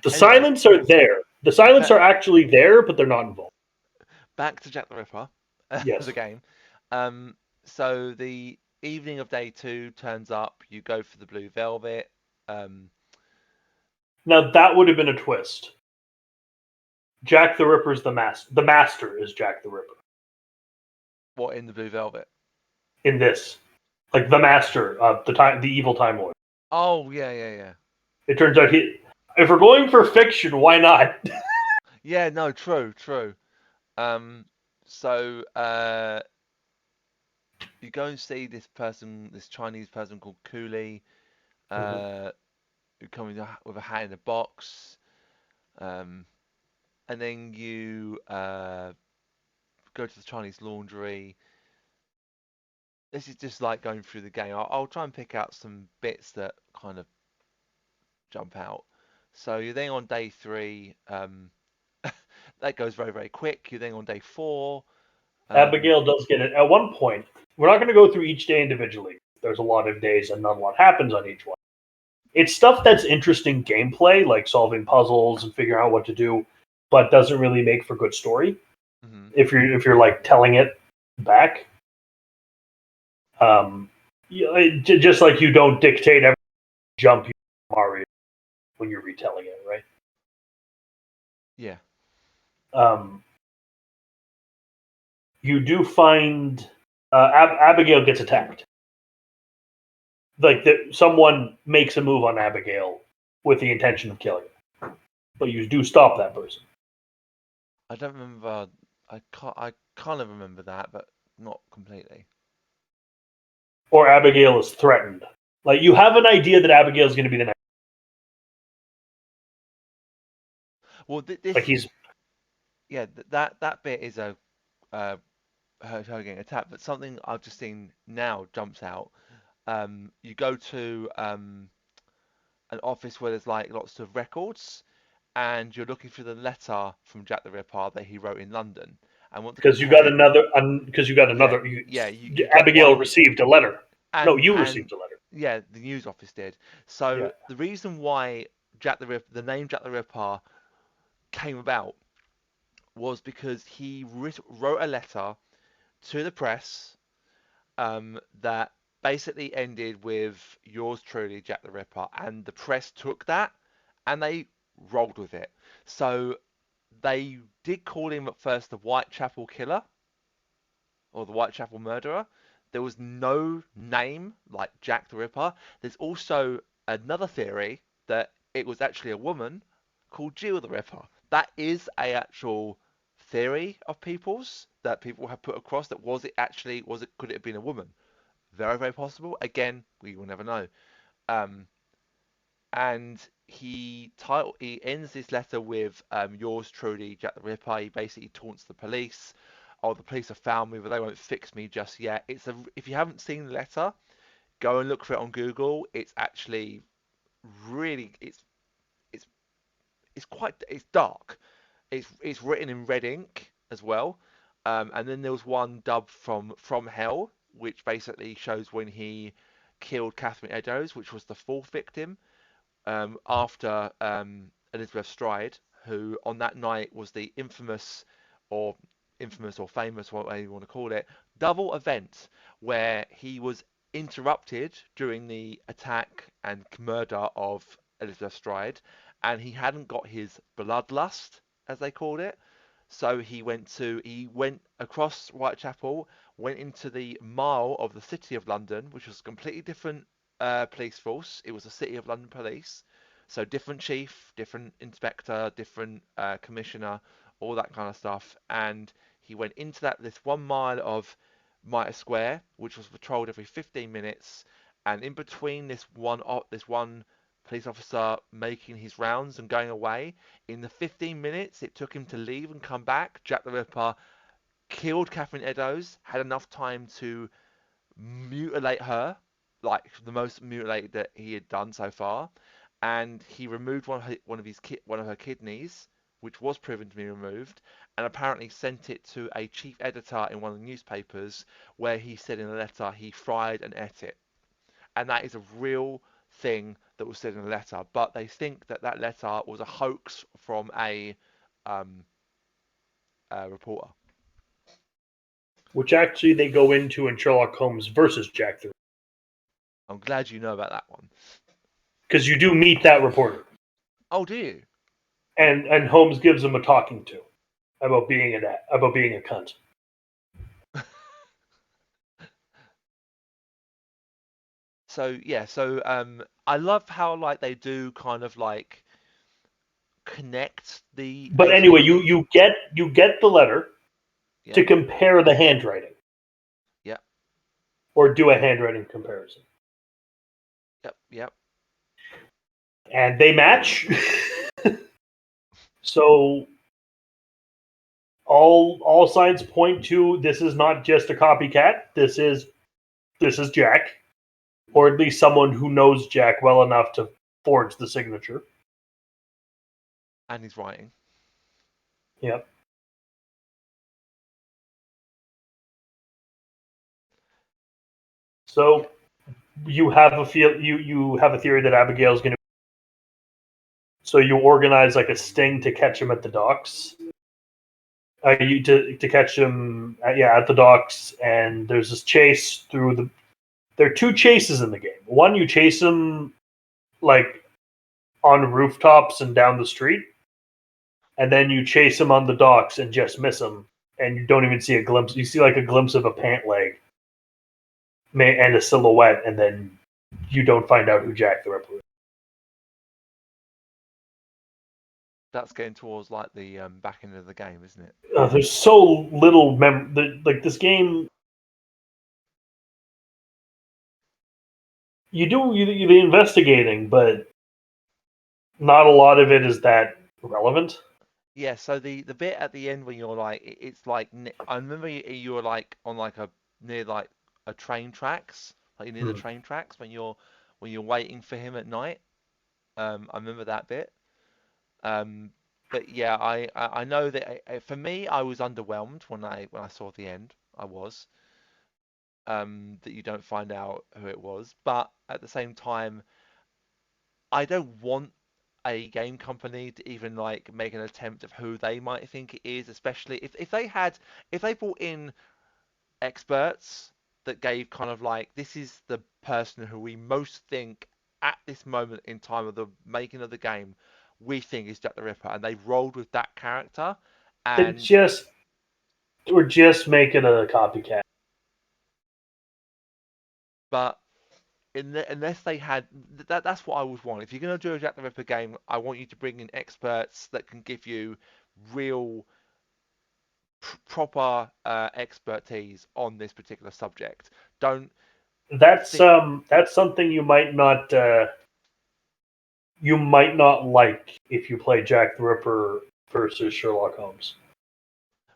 C: Anyway,
B: silence are there. The silence are actually there, but they're not involved.
C: back to Jack the Ripper,
B: Yes.
C: the game. Um, so the evening of day 2 turns up. You go for the blue velvet. Um,
B: Now that would have been a twist. Jack the Ripper's the master. The master is Jack the Ripper
C: what in the blue velvet?
B: in this, like the master of the evil Time Lord.
C: Oh yeah, yeah, yeah.
B: It turns out if we're going for fiction, why not?
C: Yeah, no, true, true. Um, so you go and see this person, this Chinese person called Cooley,
B: Mhm.
C: uh, who comes with a hat in a box. Um, and then you go to the Chinese laundry. This is just like going through the game. I'll try and pick out some bits that kind of jump out. So you're then on day 3. That goes very, very quick. You're then on day 4. Um,
B: Abigail does get it at one point. We're not going to go through each day individually. There's a lot of days and not a lot happens on each one. It's stuff that's interesting gameplay, like solving puzzles and figuring out what to do, but doesn't really make for good story
C: mhm.
B: if you're like telling it back. Um, just like you don't dictate every jump you Mario when you're retelling it, right?
C: Yeah.
B: Um, you do find Abigail gets attacked. Like someone makes a move on Abigail with the intention of killing her, but you do stop that person.
C: I don't remember. I kind of remember that, but not completely.
B: Or Abigail is threatened. Like you have an idea that Abigail is going to be the next.
C: Well,
B: Like
C: this,
B: he's
C: yeah, that bit is a uh, her getting attacked, but something I've just seen now jumps out. You go to an office where there's like lots of records, and you're looking for the letter from Jack the Ripper that he wrote in London, and want to
B: because you got
C: compare.
B: another because you got
C: Yeah,
B: another.
C: yeah, you get
B: Abigail
C: one,
B: received a letter. No, you
C: and
B: received a letter.
C: yeah, the news office did.
B: Yeah,
C: So the reason why the name Jack the Ripper came about was because he wrote a letter to the press that basically ended with yours truly, Jack the Ripper, and the press took that and they rolled with it. So they did call him at first the Whitechapel Killer or the Whitechapel Murderer. There was no name like Jack the Ripper. There's also another theory that it was actually a woman called Jill the Ripper. That is a actual theory of people's that people have put across. That could it have been a woman? Very, very possible. Again, we will never know. Um, and he ends this letter with yours truly, Jack the Ripper. He basically taunts the police. Oh, the police have found me, but they won't fix me just yet. If you haven't seen the letter, go and look for it on Google. It's actually really it's it's dark. It's written in red ink as well. And then there was one dubbed from Hell, which basically shows when he killed Catherine Eddowes, which was the fourth victim, after Elizabeth Stride, who on that night was the or infamous or famous, whatever you want to call it, double event where he was interrupted during the attack and murder of Elizabeth Stride, and he hadn't got his bloodlust, as they called it. So he went across Whitechapel, went into the Mile of the City of London, which was a completely different police force. It was the City of London Police, so different chief, different inspector, different commissioner, all that kind of stuff. And he went into this 1 mile of Mitre Square, which was patrolled every 15 minutes. And in between this one police officer making his rounds and going away, in the 15 minutes it took him to leave and come back, Jack the Ripper killed Catherine Eddowes, had enough time to mutilate her, like the most mutilated that he had done so far, and he removed one of her kidneys, which was proven to be removed, and apparently sent it to a chief editor in one of the newspapers, where he said in a letter he fried and ate it, and that is a real thing that was said in a letter. But they think that letter was a hoax from um, a reporter.
B: Which actually they go into in Sherlock Holmes versus Jack the Ripper.
C: I'm glad you know about that one.
B: Because you do meet that reporter.
C: Oh, do you?
B: And Holmes gives him a talking to about being a cunt.
C: So yeah, I love how like they do kind of like connect the.
B: But anyway, you get the letter
C: Yeah,
B: to compare the handwriting.
C: yeah,
B: Or do a handwriting comparison.
C: yep.
B: And they match. So all signs point to this is not just a copycat. This is Jack, or at least someone who knows Jack well enough to forge the signature.
C: And he's writing.
B: Yep. So you have you have a theory that Abigail's going to. So you organize like a sting to catch him at the docks. You to catch him, at the docks, and there's this chase through the. There are two chases in the game. One, you chase him like on rooftops and down the street, and then you chase him on the docks and just miss him, and you don't even see a glimpse. You see like a glimpse of a pant leg and a silhouette, and then you don't find out who Jack the Ripper is.
C: That's getting towards like the back end of the game, isn't it?
B: There's so little like this game. You do the investigating, but not a lot of it is that relevant.
C: Yeah. So the bit at the end when you're like, it's like I remember you were like on like a near like a train tracks, like near the train tracks when you're waiting for him at night. I remember that bit. But yeah, I know that for me, I was underwhelmed when I saw the end. I was that you don't find out who it was, but at the same time, I don't want a game company to even like make an attempt of who they might think it is, especially if they brought in experts that gave kind of like this is the person who we most think at this moment in time of the making of the game we think is Jack the Ripper, and they rolled with that character, and
B: We're just making a copycat.
C: but unless they had that's what I would want. If you're going to do a Jack the Ripper game, I want you to bring in experts that can give you real proper expertise on this particular subject. Don't
B: That's
C: think,
B: that's something you might not like if you play Jack the Ripper versus Sherlock Holmes.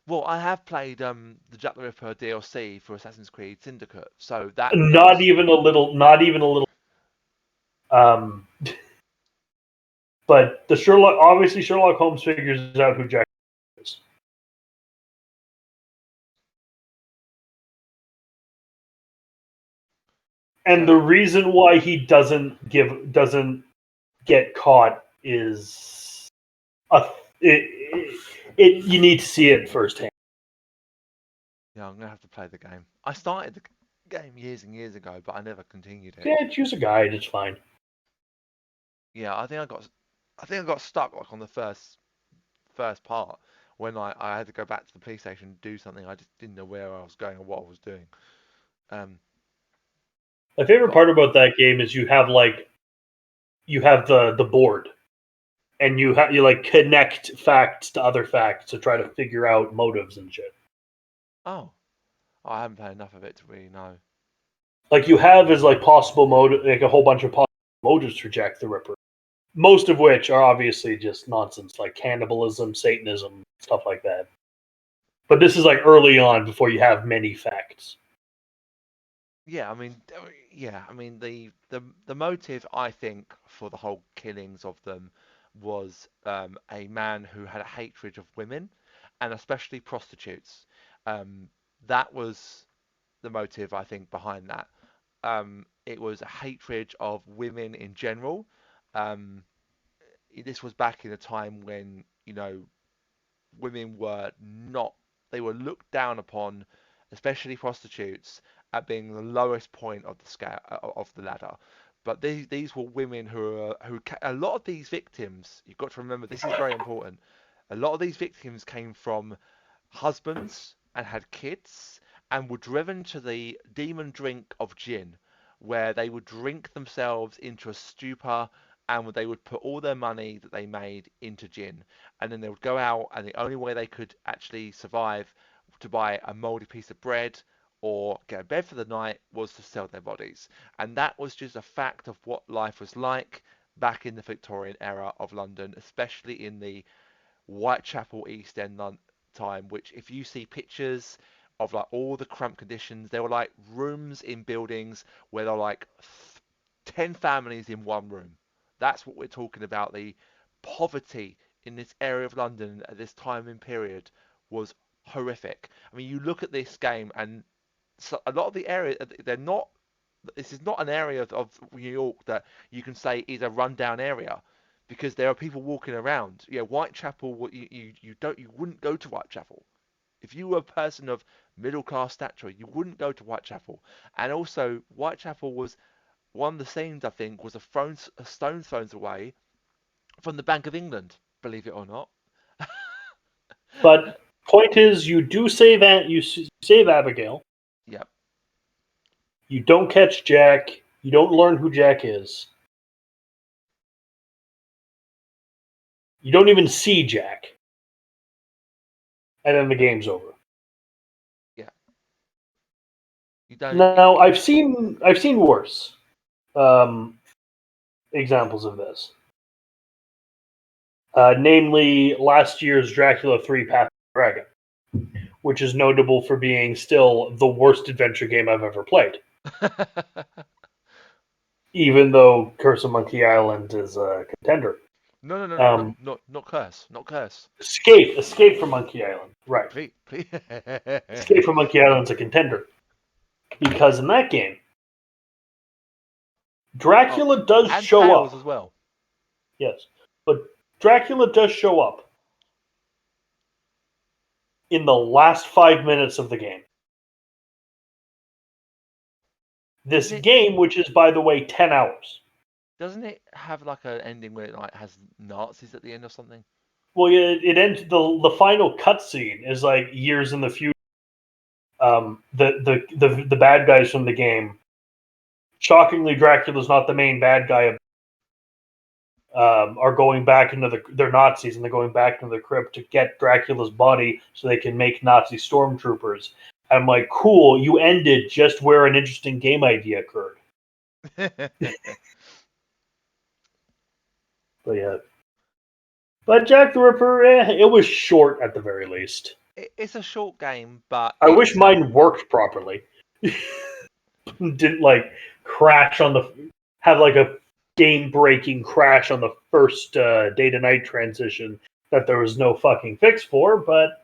C: well, I have played the Jack the Ripper DLC for Assassin's Creed Syndicate, so that
B: Not even a little. Um, But Sherlock Holmes figures out who Jack is. And the reason why he doesn't get caught is you need to see it firsthand.
C: Yeah, I'm gonna have to play the game. I started the game years and years ago, but I never continued it.
B: Yeah, choose a guide. It's fine.
C: Yeah, I think I got stuck like on the first part when I had to go back to the police station and do something. I just didn't know where I was going or what I was doing.
B: My favorite
C: But
B: part about that game is you have the board, and you connect facts to other facts to try to figure out motives and shit.
C: oh, I haven't played enough of it to really know.
B: Like you have is like possible motive, like a whole bunch of possible motives for Jack the Ripper. Most of which are obviously just nonsense, like cannibalism, Satanism, stuff like that. But this is like early on before you have many facts.
C: Yeah, I mean, the motive I think for the whole killings of them was a man who had a hatred of women, and especially prostitutes. That was the motive I think behind that. It was a hatred of women in general. Um, this was back in a time when women were not, they were looked down upon, especially prostitutes, at being the lowest point of the scale of the ladder. But these were women a lot of these victims, you've got to remember, this is very important. A lot of these victims came from husbands and had kids and were driven to the demon drink of gin, where they would drink themselves into a stupor and they would put all their money that they made into gin, and then they would go out, and the only way they could actually survive to buy a moldy piece of bread or get a bed for the night was to sell their bodies. And that was just a fact of what life was like back in the Victorian era of London, especially in the Whitechapel East End time, which if you see pictures of like all the cramped conditions, there were like rooms in buildings where there were like 10 families in one room. That's what we're talking about. The poverty in this area of London at this time and period was horrific. I mean, you look at this game, and so a lot of the area, they're not. This is not an area of New York that you can say is a rundown area, because there are people walking around. Yeah, Whitechapel. You wouldn't go to Whitechapel. If you were a person of middle class stature, you wouldn't go to Whitechapel. And also, Whitechapel was one of the scenes, I think, was a stone throws away from the Bank of England, believe it or not.
B: But point is, you do save save Abigail.
C: Yep.
B: You don't catch Jack. You don't learn who Jack is. You don't even see Jack. And then the game's over.
C: Yeah. You don't.
B: Now I've seen worse examples of this. Namely, last year's Dracula 3 Path of the Dragon, which is notable for being still the worst adventure game I've ever played. Even though Curse of Monkey Island is a contender.
C: No, not Curse, not Curse.
B: Escape from Monkey Island, right?
C: Please.
B: Escape from Monkey Island's a contender because in that game, Dracula does
C: and
B: show
C: Tales
B: up
C: as well.
B: Yes, but Dracula does show up in the last 5 minutes of the game. This game, which is, by the way, 10 hours.
C: Doesn't it have like an ending where it like has Nazis at the end or something?
B: Well, it ends. The final cutscene is like years in the future. The bad guys from the game. Shockingly, Dracula's not the main bad guy. Are going back into they're Nazis, and they're going back into the crypt to get Dracula's body so they can make Nazi stormtroopers. I'm like, cool, you ended just where an interesting game idea occurred. But yeah. But Jack the Ripper, it was short at the very least.
C: It's a short game, but
B: I wish mine worked properly. Didn't like crash on have like a game-breaking crash on the first day-to-night transition that there was no fucking fix for, but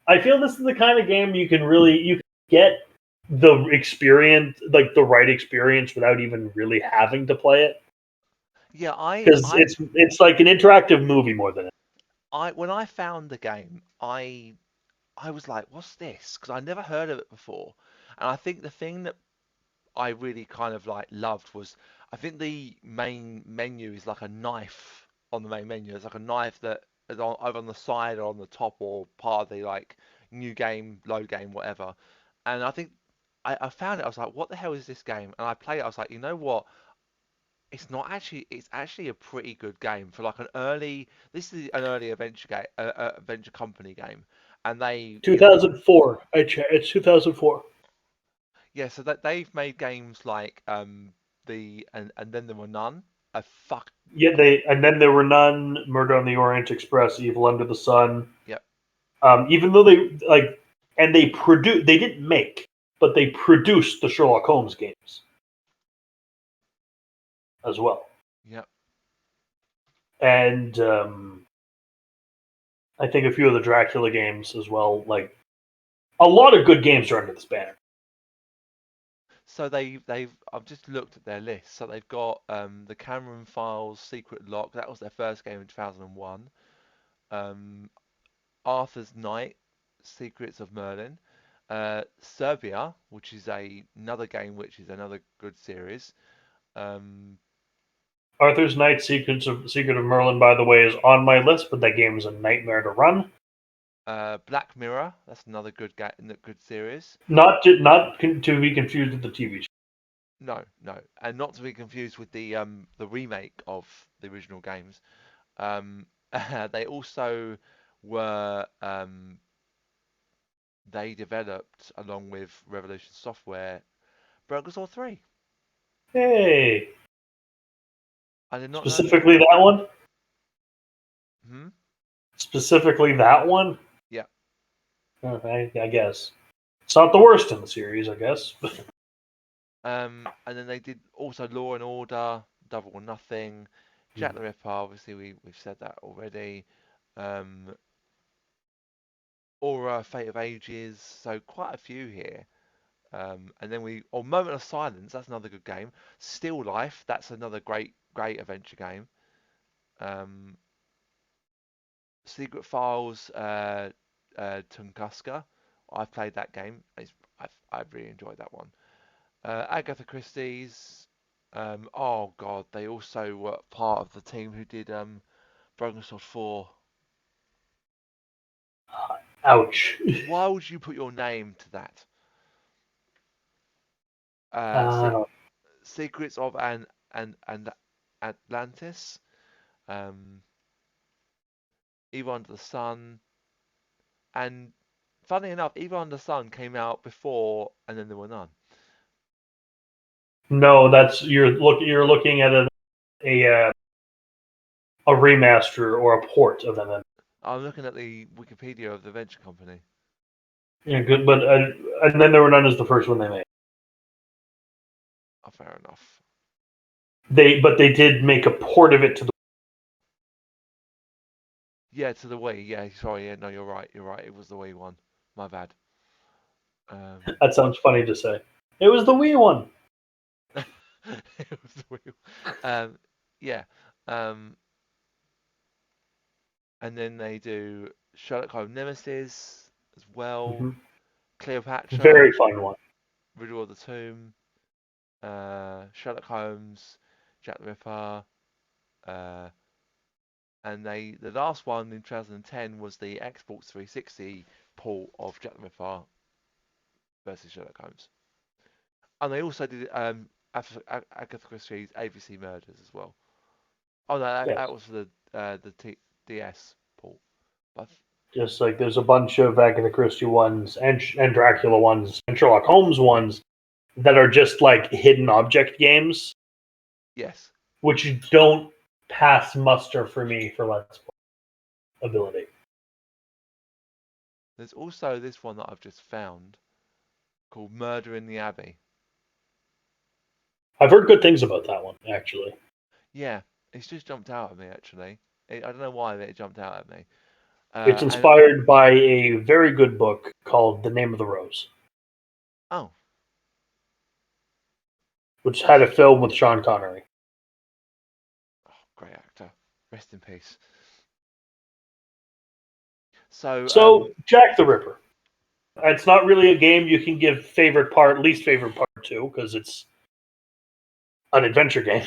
B: I feel this is the kind of game you can get the experience, like the right experience, without even really having to play it.
C: Yeah,
B: Because it's like an interactive movie more than it.
C: when I found the game, I was like, what's this? Because I never heard of it before. And I think the thing that I really kind of like loved was, I think the main menu is like a knife on the main menu. It's like a knife that is either on the side or on the top or part of the like new game, load game, whatever. And I think I found it. I was like, what the hell is this game? And I played it. I was like, you know what? It's not actually. It's actually a pretty good game for like an early. This is an early adventure game, adventure company game, and they, you know,
B: 2004. It's 2004.
C: yeah. So that they've made games like and then there were none. I fuck.
B: Yeah, and then there were none. Murder on the Orient Express, Evil Under the Sun.
C: Yep.
B: Even though they didn't make, but they produced the Sherlock Holmes games as well,
C: Yep.
B: and I think a few of the Dracula games as well. Like a lot of good games are under this banner.
C: So they've I've just looked at their list. So they've got the Cameron Files Secret Lock. That was their first game in 2001. Um, Arthur's Knight, Secrets of Merlin. Serbia, which is another game, which is another good series. Um,
B: Arthur's Knight Secret of Merlin, by the way, is on my list, but that game is a nightmare to run.
C: Black Mirror, that's another good series.
B: Not to be confused with the TV show.
C: No, no, and not to be confused with the remake of the original games. They also were they developed along with Revolution Software Burgers Law 3.
B: Hey,
C: I did not know that.
B: specifically that one.
C: Hmm?
B: Specifically that one.
C: Yeah.
B: I guess it's not the worst in the series. I guess.
C: And then they did also Law and Order, Double or Nothing, Jack the Ripper. Obviously, we've said that already. Um, Aura, Fate of Ages. So quite a few here. And then Moment of Silence. That's another good game. Still Life. That's another great adventure game. Um, Secret Files, Tunguska. I've played that game. I've really enjoyed that one. Agatha Christie's. Oh God, they also were part of the team who did Broken Sword 4.
B: Ouch.
C: Why would you put your name to that?
B: I don't.
C: Secrets of and Atlantis. Um, Evil Under the Sun. And funny enough, Evil Under the Sun came out before, and then there were none.
B: No, you're looking at a a remaster or a port of them.
C: I'm looking at the Wikipedia of the venture company.
B: Yeah, good, but and then there were none is the first one they made.
C: Oh, fair enough.
B: They did make a port of it to the.
C: Yeah, to the Wii. Yeah, sorry. Yeah, no, you're right. You're right. It was the Wii one. My bad.
B: That sounds funny to say. It was the Wii one.
C: It was the Wii. Yeah. Um, and then they do Sherlock Holmes Nemesis as well.
B: Mm-hmm.
C: Cleopatra,
B: Very fun one.
C: Riddle of the Tomb, Sherlock Holmes, Jack the Ripper, uh, and the last one in 2010 was the Xbox 360 port of Jack the Ripper versus Sherlock Holmes. And they also did Agatha Christie's ABC Murders as well. Oh no,
B: Yes.
C: that was for the DS port. But
B: Just like there's a bunch of Agatha Christie ones and Dracula ones and Sherlock Holmes ones that are just like hidden object games,
C: yes,
B: which don't pass muster for me for Let's Play ability.
C: there's also this one that I've just found called Murder in the Abbey.
B: I've heard good things about that one, actually.
C: Yeah, it's just jumped out at me actually. I don't know why it jumped out at me.
B: It's
C: And
B: inspired by a very good book called The Name of the Rose,
C: oh,
B: which had a film with Sean Connery.
C: great actor. Rest in peace. So
B: So, Jack the Ripper. It's not really a game you can give favorite part, least favorite part to, because it's an adventure game.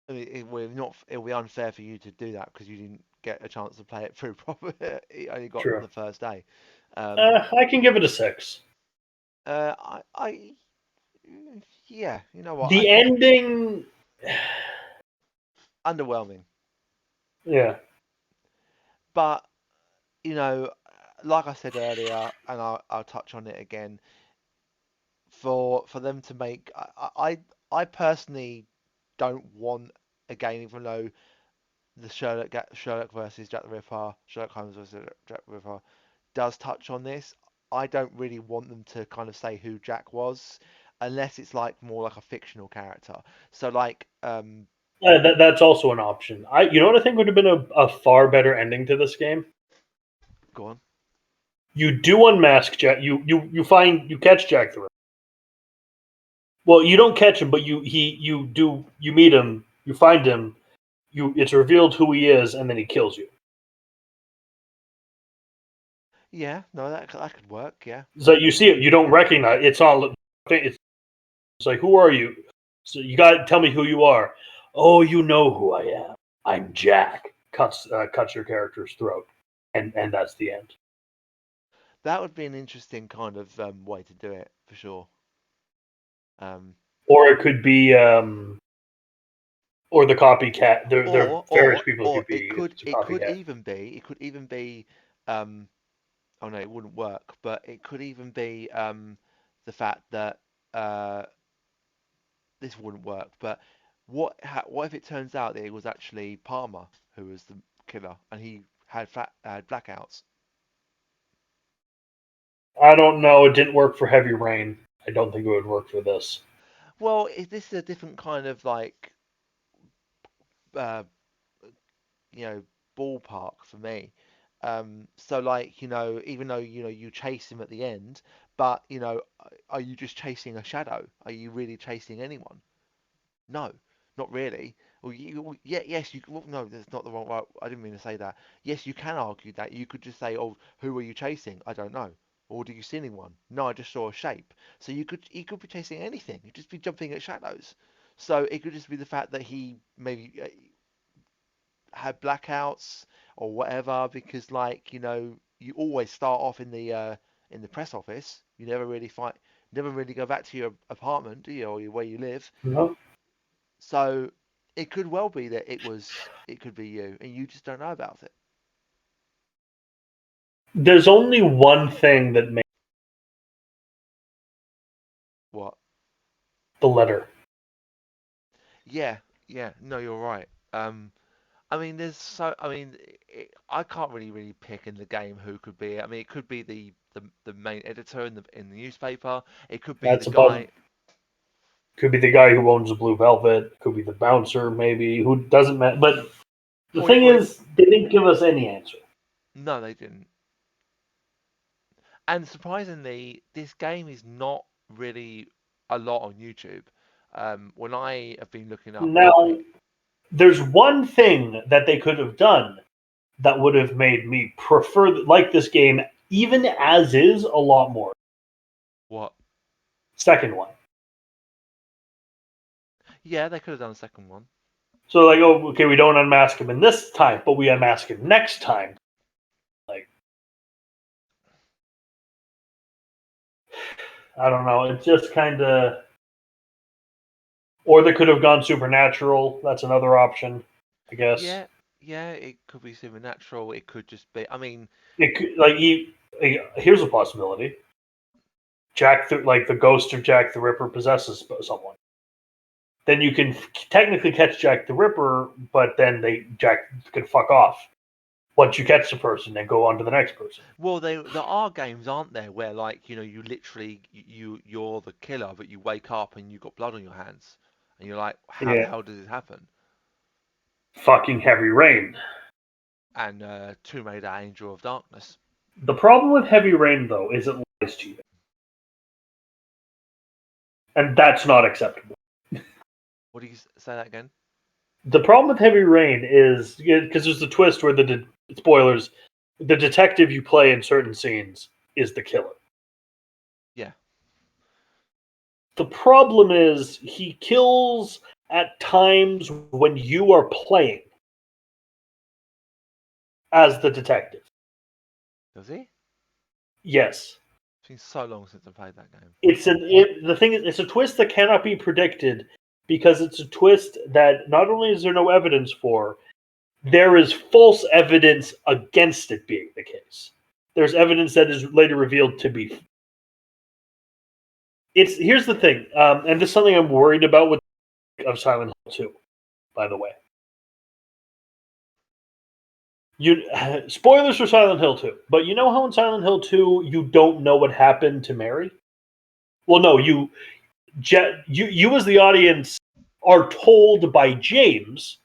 C: It'll be unfair for you to do that because you didn't get a chance to play it through properly. You only got
B: True.
C: the first day. Um,
B: I can give it a 6.
C: I yeah, you know what?
B: The ending,
C: Underwhelming,
B: yeah.
C: but you know, like I said earlier, and I'll touch on it again. For them to make, I personally don't want a game, even though the Sherlock versus Jack the Ripper, Sherlock Holmes versus Jack the Ripper does touch on this. I don't really want them to kind of say who Jack was, unless it's like more like a fictional character. So like,
B: That's also an option. You know what I think would have been a far better ending to this game?
C: go on.
B: You do unmask Jack. You catch Jack the Ripper. Well, you don't catch him, but you meet him. You find him. It's revealed who he is, and then he kills you.
C: Yeah, no, that could work. Yeah,
B: So you see it. You don't recognize. It's like, who are you? So you got to tell me who you are. Oh, you know who I am. I'm Jack. Cuts your character's throat, and that's the end.
C: that would be an interesting kind of way to do it for sure.
B: Or it could be, or the copycat. There are various people it
C: Or
B: could be. If it's a
C: it could
B: copycat.
C: even be um oh no, it wouldn't work, but it could even be the fact that this wouldn't work. But what if it turns out that it was actually Palmer who was the killer and he had blackouts?
B: I don't know. It didn't work for Heavy Rain. I don't think it would work for this.
C: Well, this is a different kind of like uh, you know, ballpark for me. So like, even though, you chase him at the end, but, are you just chasing a shadow? Are you really chasing anyone? No, not really. Yeah, yes, well, no, that's not the wrong. Right, I didn't mean to say that. Yes, you can argue that. You could just say, "Oh, who are you chasing? I don't know." Or do you see anyone? No, I just saw a shape. So he could be chasing anything. He'd just be jumping at shadows. So it could just be the fact that he maybe had blackouts or whatever, because like, you always start off in the press office. You never really go back to your apartment, do you, or where you live.
B: No.
C: So it could well be that it could be you, and you just don't know about it.
B: There's only one thing that makes
C: What?
B: the letter.
C: Yeah, yeah. No, you're right. I mean, I can't really pick in the game who could be. I mean, it could be the main editor in the newspaper. It could be the
B: That's about.
C: guy.
B: Could be the guy who owns the Blue Velvet. Could be the bouncer, maybe. Who doesn't matter. But the
C: Or,
B: thing
C: or
B: is, they didn't give us any answer.
C: no, they didn't. And surprisingly, this game is not really a lot on YouTube. When I have been looking up
B: Now, there's one thing that they could have done that would have made me like this game, even as is, a lot more.
C: what?
B: Second one.
C: Yeah, they could have done a second one.
B: So like, oh, okay, we don't unmask him in this time, but we unmask him next time. Like, I don't know. It's just kind of, or they could have gone supernatural. That's another option, I guess.
C: Yeah, yeah, it could be supernatural. It could just be. I mean,
B: It could, like, here's a possibility. Like the ghost of Jack the Ripper possesses someone. Then you can technically catch Jack the Ripper, but then Jack could fuck off. once you catch the person, then go on to the next person.
C: Well, there are games, aren't there, where like you literally you're the killer, but you wake up and you've got blood on your hands, and you're like, how the
B: Yeah.
C: hell did this happen?
B: Fucking Heavy Rain.
C: And Tomb Raider: Angel of Darkness.
B: The problem with Heavy Rain, though, is it lies to you. And that's not acceptable.
C: What do you say that again?
B: The problem with Heavy Rain is, because there's the twist where spoilers, the detective you play in certain scenes is the killer.
C: Yeah.
B: The problem is he kills at times when you are playing as the detective.
C: Does he?
B: Yes.
C: It's been so long since I played that game.
B: The thing is, it's a twist that cannot be predicted because it's a twist that not only is there no evidence for, there is false evidence against it being the case. There's evidence that is later revealed to be. Here's the thing, and this is something I'm worried about with of Silent Hill 2, by the way. Spoilers for Silent Hill 2, but you know how in Silent Hill 2 you don't know what happened to Mary? Well, no, you as the audience are told by James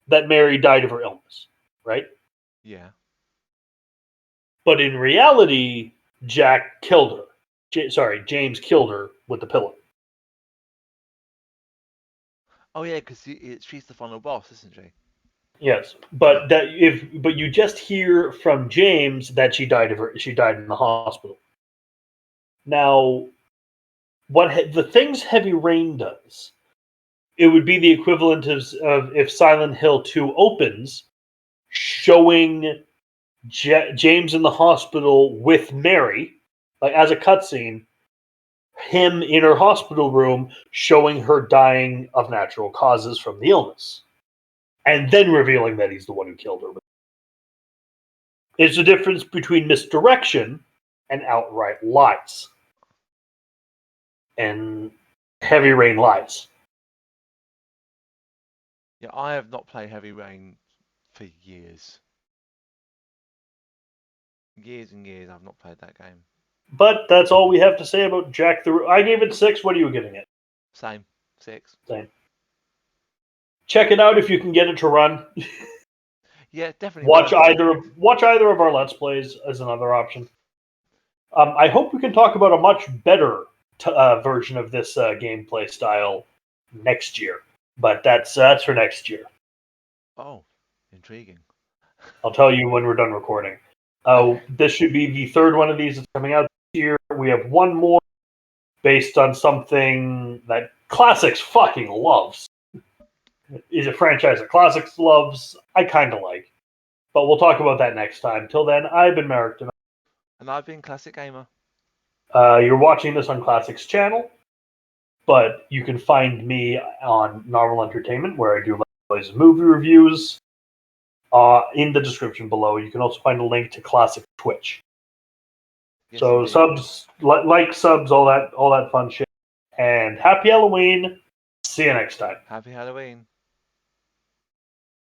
B: that Mary died of her illness, right?
C: Yeah.
B: But in reality, Jack killed her. James killed her with the pillow.
C: Oh yeah, because she's the final boss, isn't she?
B: Yes, but but you just hear from James that she died in the hospital. Now, the things Heavy Rain does, it would be the equivalent of if Silent Hill 2 opens, showing James in the hospital with Mary, like as a cutscene, him in her hospital room, showing her dying of natural causes from the illness, and then revealing that he's the one who killed her. It's the difference between misdirection and outright lies. And Heavy Rain lies.
C: Yeah, I have not played Heavy Rain for years. Years and years I've not played that game.
B: But that's all we have to say about Jack the Ripper. I gave it 6. What are you giving it?
C: Same. 6.
B: Same. Check it out if you can get it to run.
C: Yeah, definitely.
B: Watch either of our Let's Plays as another option. I hope we can talk about a much better version of this gameplay style next year. But that's for next year.
C: Oh, intriguing.
B: I'll tell you when we're done recording. This should be the third one of these that's coming out this year. We have one more based on something that Classix fucking loves. Is a franchise that Classix loves. I kind of like. But we'll talk about that next time. Till then, I've been Merrick.
C: And I've been ClassixGamer.
B: You're watching this on Classix channel, but you can find me on Narwhal Entertainment, where I do Let's Plays and movie reviews. In the description below, you can also find a link to Classix Twitch.
C: Yes,
B: So
C: indeed.
B: subs, subs, all that fun shit. And happy Halloween. See you next time.
C: Happy Halloween.